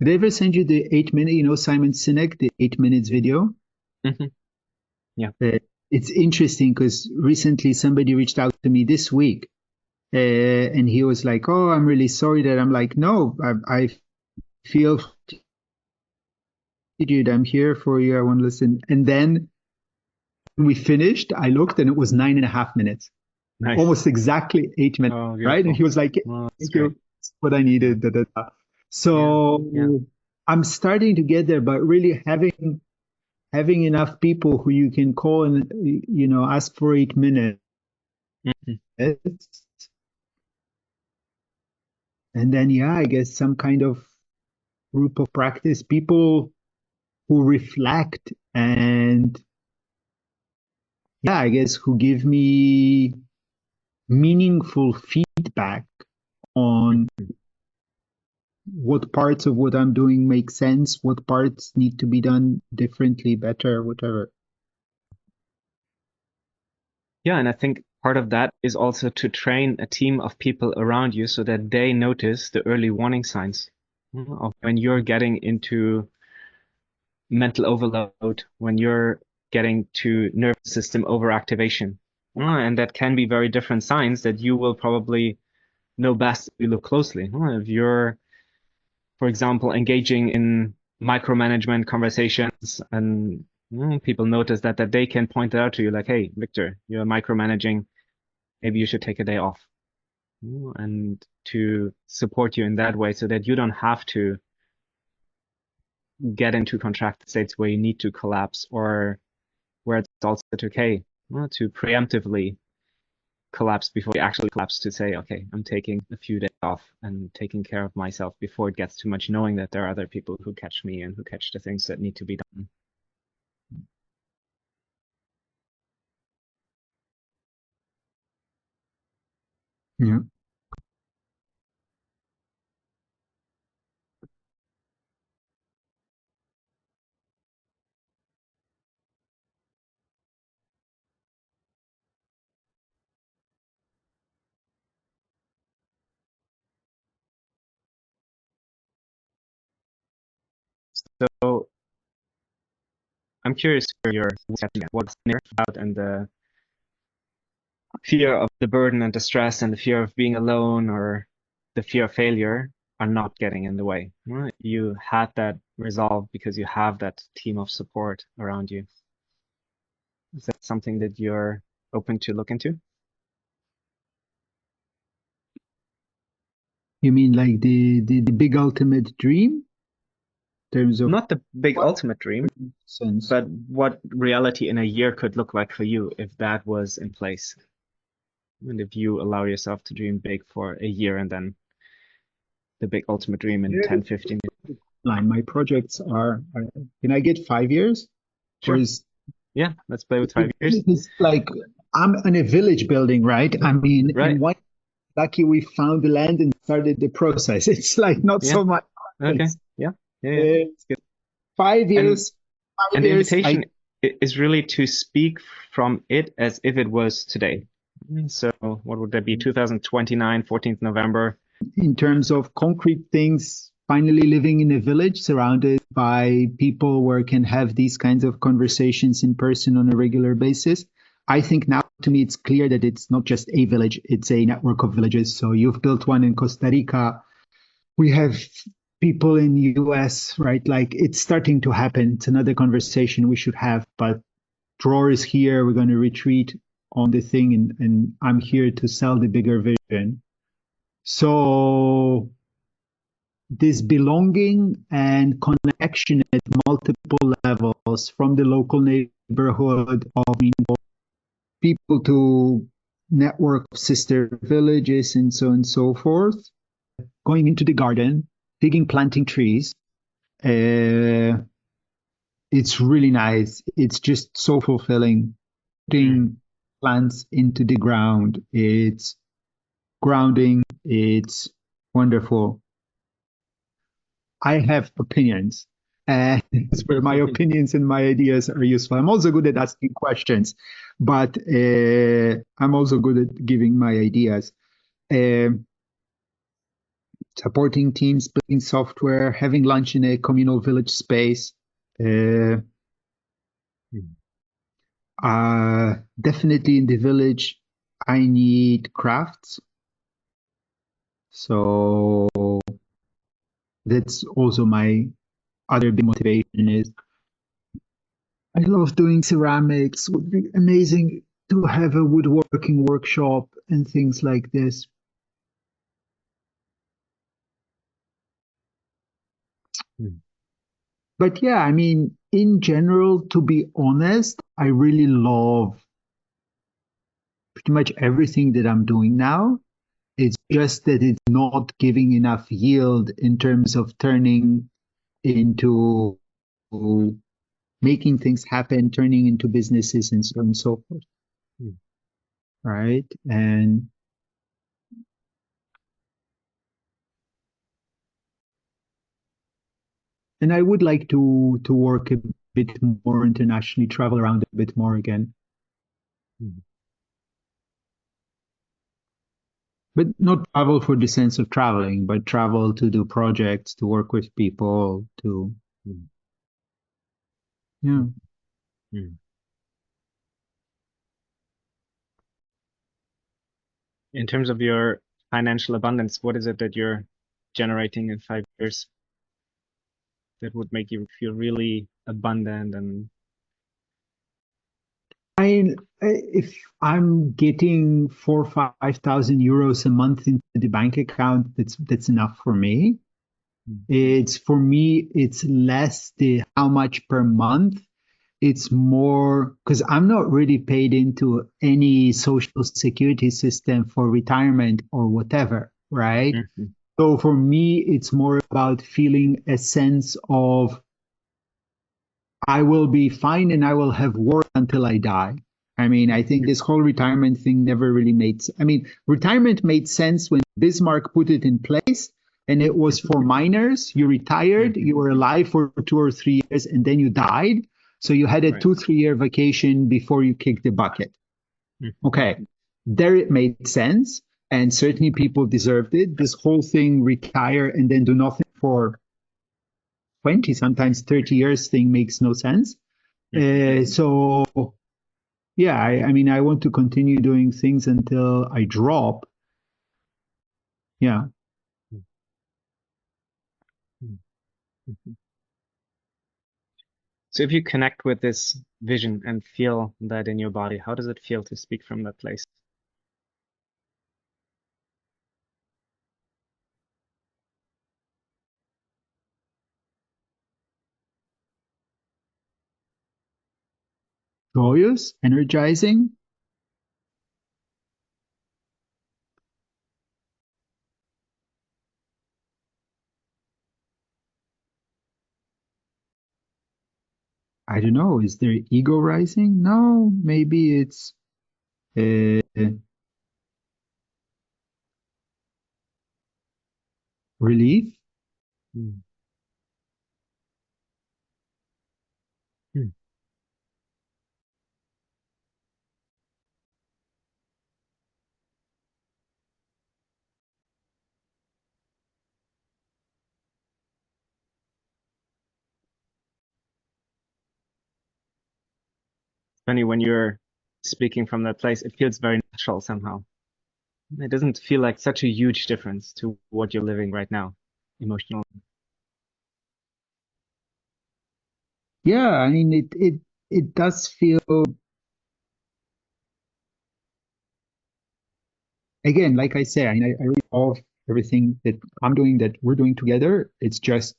Did I ever send you the 8 minute, Simon Sinek, the 8 minutes video? Mm-hmm. Yeah. It's interesting because recently somebody reached out to me this week, and he was like, "Oh, I'm really sorry that." I'm like, "No, I feel, dude, I'm here for you. I want to listen." And then when we finished, I looked and it was 9.5 minutes, Nice. almost exactly 8 minutes, Oh, right? And he was like, oh, "Thank you, that's what I needed." Yeah. Da, da, da. So I'm starting to get there, but really having enough people who you can call and ask for 8 minutes. And then, I guess some kind of group of practice, people who reflect and, I guess, who give me meaningful feedback on what parts of what I'm doing make sense, what parts need to be done differently, better, whatever. Yeah, and I think part of that is also to train a team of people around you so that they notice the early warning signs of when you're getting into mental overload, when you're getting to nervous system overactivation. And that can be very different signs that you will probably know best if you look closely. If you're, for example, engaging in micromanagement conversations and people notice that they can point it out to you like, hey, Victor, you're micromanaging. Maybe you should take a day off. And to support you in that way so that you don't have to get into contracted states where you need to collapse or where it's also okay to preemptively collapse before you actually collapse, to say, okay, I'm taking a few days off and taking care of myself before it gets too much, knowing that there are other people who catch me and who catch the things that need to be done. Yeah. So I'm curious for your what's near about and the fear of the burden and the stress and the fear of being alone or the fear of failure are not getting in the way. You had that resolve because you have that team of support around you. Is that something that you're open to look into? You mean like the big ultimate dream in terms of Not the big ultimate dream, sense? but what reality in a year could look like for you if that was in place. And if you allow yourself to dream big for a year and then the big ultimate dream in 10, 15 years. My projects are, can I get 5 years? Sure. Yeah, let's play with 5 years. It's like I'm in a village building, right? I mean, Right. in one, lucky we found the land and started the process. It's like not so much. Okay. Yeah. It's good. 5 years. And the invitation is really to speak from it as if it was today. So what would that be? 2029, 14th November. In terms of concrete things, finally living in a village surrounded by people where I can have these kinds of conversations in person on a regular basis. I think now to me it's clear that it's not just a village, it's a network of villages. So you've built one in Costa Rica. We have people in the US, right? Like it's starting to happen. It's another conversation we should have, but Drawer is here. We're going to retreat on the thing and I'm here to sell the bigger vision. So this belonging and connection at multiple levels, from the local neighborhood of people to network of sister villages and so on and so forth. Going into the garden, digging, planting trees. It's really nice. It's just so fulfilling. Putting plants into the ground. It's grounding. It's wonderful. I have opinions. And it's where my opinions and my ideas are useful. I'm also good at asking questions, but I'm also good at giving my ideas. Supporting teams, building software, having lunch in a communal village space. Definitely in the village, I need crafts. So that's also my other big motivation is I love doing ceramics. Would be amazing to have a woodworking workshop and things like this. But yeah, I mean, in general, to be honest, I really love pretty much everything that I'm doing now. It's just that it's not giving enough yield in terms of turning into making things happen, turning into businesses and so on and so forth. Right. And I would like to work a bit more internationally, travel around a bit more again. But not travel for the sense of traveling, but travel to do projects, to work with people, to yeah. In terms of your financial abundance, what is it that you're generating in 5 years that would make you feel really abundant? And if I'm getting 4,000 or 5,000 euros a month into the bank account, that's enough for me. It's for me, it's less the how much per month. It's more because I'm not really paid into any social security system for retirement or whatever, right? So for me, it's more about feeling a sense of I will be fine and I will have work until I die. I mean, I think this whole retirement thing never really made sense. I mean, retirement made sense when Bismarck put it in place and it was for miners. You retired, you were alive for 2 or 3 years, and then you died. So you had a 2-3 year vacation before you kicked the bucket. Okay, there it made sense. And certainly people deserved it. This whole thing, retire and then do nothing for 20, sometimes 30 years thing makes no sense. So, yeah, I mean, I want to continue doing things until I drop. Yeah. so if you connect with this vision and feel that in your body, how does it feel to speak from that place? Joyous, energizing. I don't know. Is there ego rising? No, maybe it's relief. Funny when you're speaking from that place, it feels very natural somehow. It doesn't feel like such a huge difference to what you're living right now, emotional. Yeah, I mean, it does feel, again, like I say, I really love everything that I'm doing, that we're doing together, it's too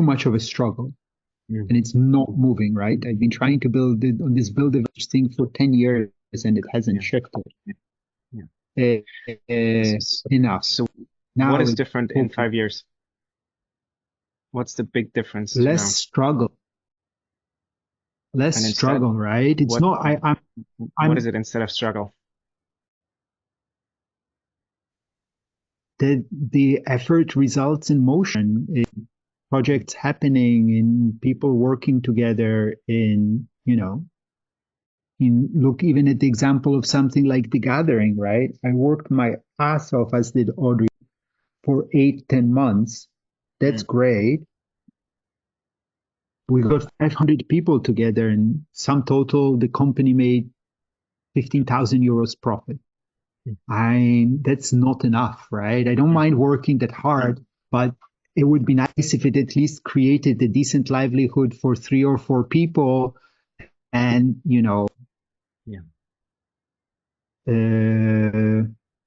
much of a struggle. And it's not moving, right? I've been trying to build this build a village thing for 10 years and it hasn't shifted enough. So now what is different in 5 years? What's the big difference? Less now? struggle. Less struggle, right? It's not, what is it instead of struggle? The effort results in motion, in projects happening, in people working together, look even at the example of something like The Gathering, right? I worked my ass off, as did Audrey, for 8-10 months. That's great. We got 500 people together, and sum total, the company made 15,000 euros profit. That's not enough, right? I don't mind working that hard, but it would be nice if it at least created a decent livelihood for 3 or 4 people, and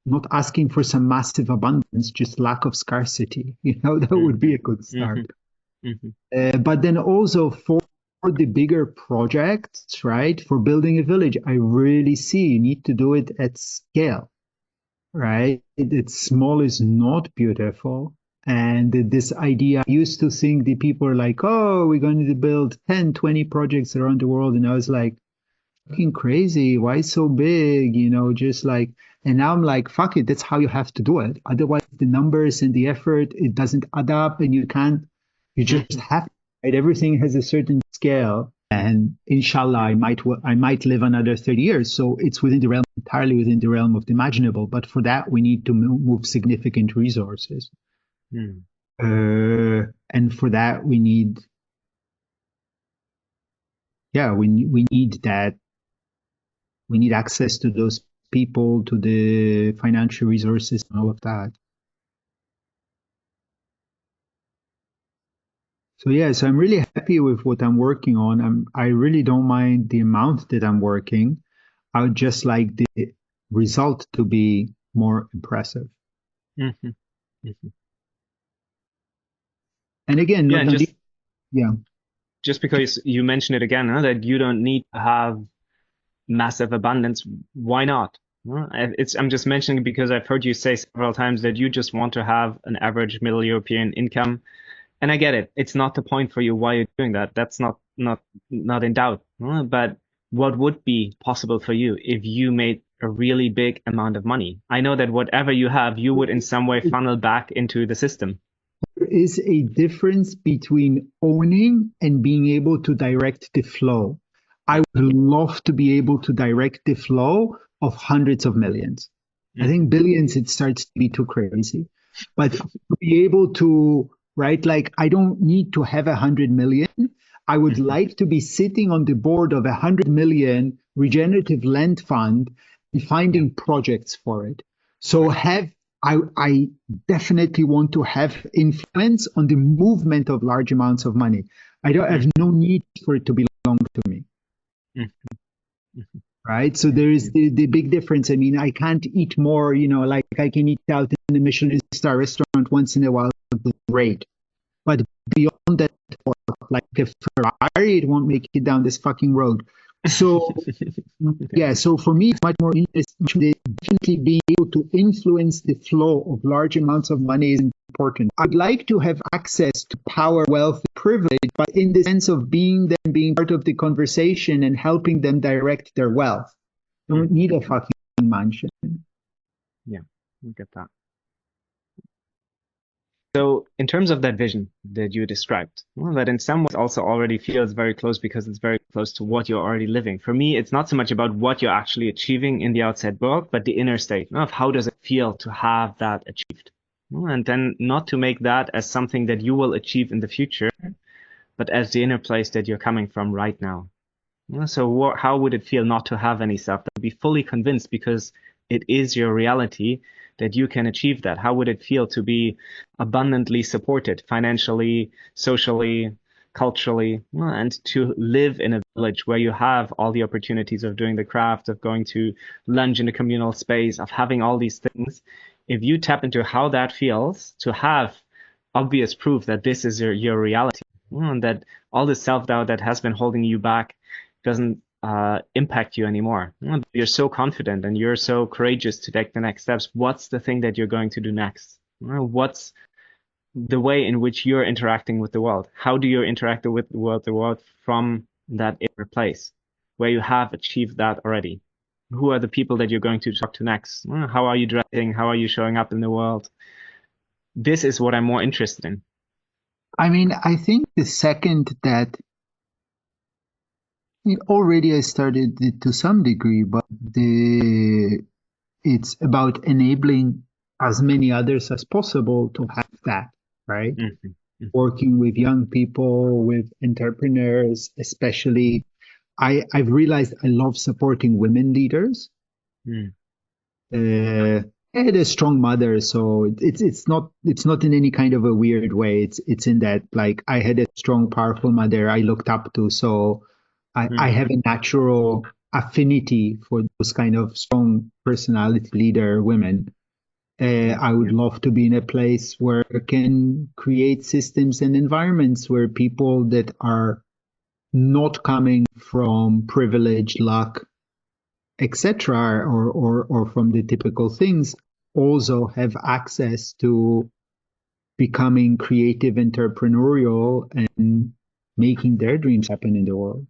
not asking for some massive abundance, just lack of scarcity. That would be a good start. But then also for the bigger projects, right? For building a village, I really see you need to do it at scale, right? It's small is not beautiful. And this idea, I used to think the people are like, oh, we're going to build 10, 20 projects around the world. And I was like, fucking crazy. Why so big? Just like, and now I'm like, fuck it. That's how you have to do it. Otherwise, the numbers and the effort, it doesn't add up, and you just have to, right? Everything has a certain scale, and inshallah, I might live another 30 years. So it's entirely within the realm of the imaginable. But for that, we need to move significant resources. And for that, we need that. We need access to those people, to the financial resources, and all of that. So I'm really happy with what I'm working on. I really don't mind the amount that I'm working. I would just like the result to be more impressive. And again, just because you mentioned it again, that you don't need to have massive abundance, why not? I'm just mentioning it because I've heard you say several times that you just want to have an average middle European income. And I get it. It's not the point for you why you're doing that. That's not in doubt. But what would be possible for you if you made a really big amount of money? I know that whatever you have, you would in some way funnel back into the system. There is a difference between owning and being able to direct the flow. I would love to be able to direct the flow of hundreds of millions. I think billions, it starts to be too crazy. But to be able to, right, like I don't need to have 100 million. I would like to be sitting on the board of 100 million regenerative land fund and finding projects for it. So I definitely want to have influence on the movement of large amounts of money. I have no need for it to belong to me. Right? So there is the big difference. I mean, I can't eat more, like I can eat out in the Michelin star restaurant once in a while. Great. But beyond that, like a Ferrari, it won't make it down this fucking road. So, so for me, it's much more interesting. Definitely being able to influence the flow of large amounts of money is important. I'd like to have access to power, wealth, privilege, but in the sense of being part of the conversation and helping them direct their wealth. I don't need a fucking mansion. Yeah, I get that. So in terms of that vision that you described, that in some ways also already feels very close because it's very close to what you're already living. For me, it's not so much about what you're actually achieving in the outside world, but the inner state of how does it feel to have that achieved. And then not to make that as something that you will achieve in the future, but as the inner place that you're coming from right now. So how would it feel not to have any self? To be fully convinced because it is your reality that you can achieve that. How would it feel to be abundantly supported financially, socially, culturally, and to live in a village where you have all the opportunities of doing the craft, of going to lunch in a communal space, of having all these things. If you tap into how that feels, to have obvious proof that this is your reality, and that all the self-doubt that has been holding you back doesn't impact you anymore. You're so confident and you're so courageous to take the next steps. What's the thing that you're going to do next? What's the way in which you're interacting with the world? How do you interact with the world from that inner place where you have achieved that already? Who are the people that you're going to talk to next? How are you dressing? How are you showing up in the world? This is what I'm more interested in. I mean, I think the second that already I started it to some degree, but it's about enabling as many others as possible to have that, right? Mm-hmm. Mm-hmm. Working with young people, with entrepreneurs, especially. I've realized I love supporting women leaders. I had a strong mother, so it's not in any kind of a weird way. It's in that, like, I had a strong, powerful mother I looked up to, so I have a natural affinity for those kind of strong personality leader women. I would love to be in a place where I can create systems and environments where people that are not coming from privilege, luck, etc., or from the typical things, also have access to becoming creative, entrepreneurial, and making their dreams happen in the world.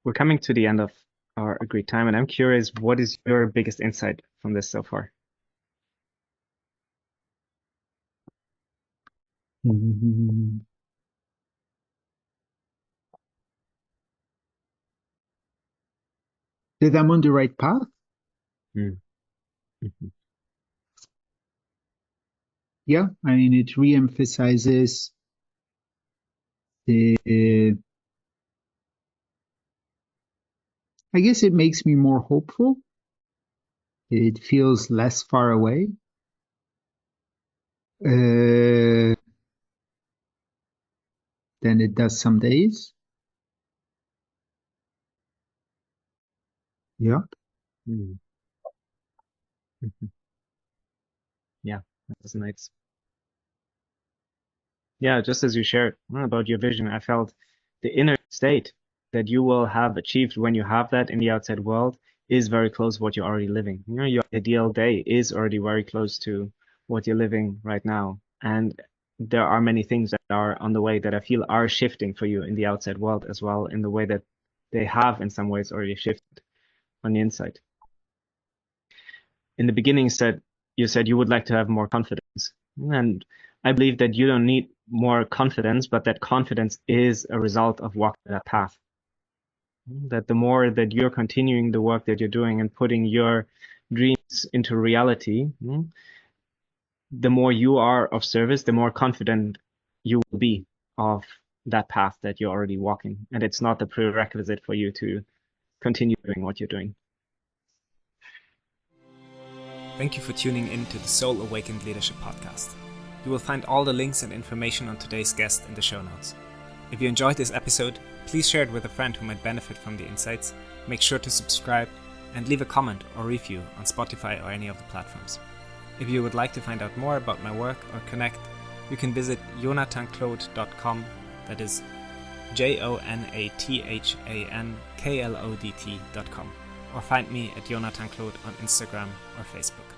We're coming to the end of our agreed time, and I'm curious, what is your biggest insight from this so far? That I'm on the right path? Yeah, I mean, it re-emphasizes I guess it makes me more hopeful. It feels less far away. Than it does some days. Yeah. Yeah, that's nice. Yeah, just as you shared about your vision, I felt the inner state that you will have achieved when you have that in the outside world is very close to what you're already living. Your ideal day is already very close to what you're living right now. And there are many things that are on the way that I feel are shifting for you in the outside world as well, in the way that they have in some ways already shifted on the inside. In the beginning, you said you would like to have more confidence. And I believe that you don't need more confidence, but that confidence is a result of walking that path. That the more that you're continuing the work that you're doing and putting your dreams into reality, the more you are of service, the more confident you will be of that path that you're already walking. And it's not the prerequisite for you to continue doing what you're doing. Thank you for tuning in to the Soul Awakened Leadership Podcast. You will find all the links and information on today's guest in the show notes. If you enjoyed this episode, please share it with a friend who might benefit from the insights. Make sure to subscribe and leave a comment or review on Spotify or any of the platforms. If you would like to find out more about my work or connect, you can visit jonathanklod.com, that is JONATHANKLODT.com, or find me at Jonathan Klod on Instagram or Facebook.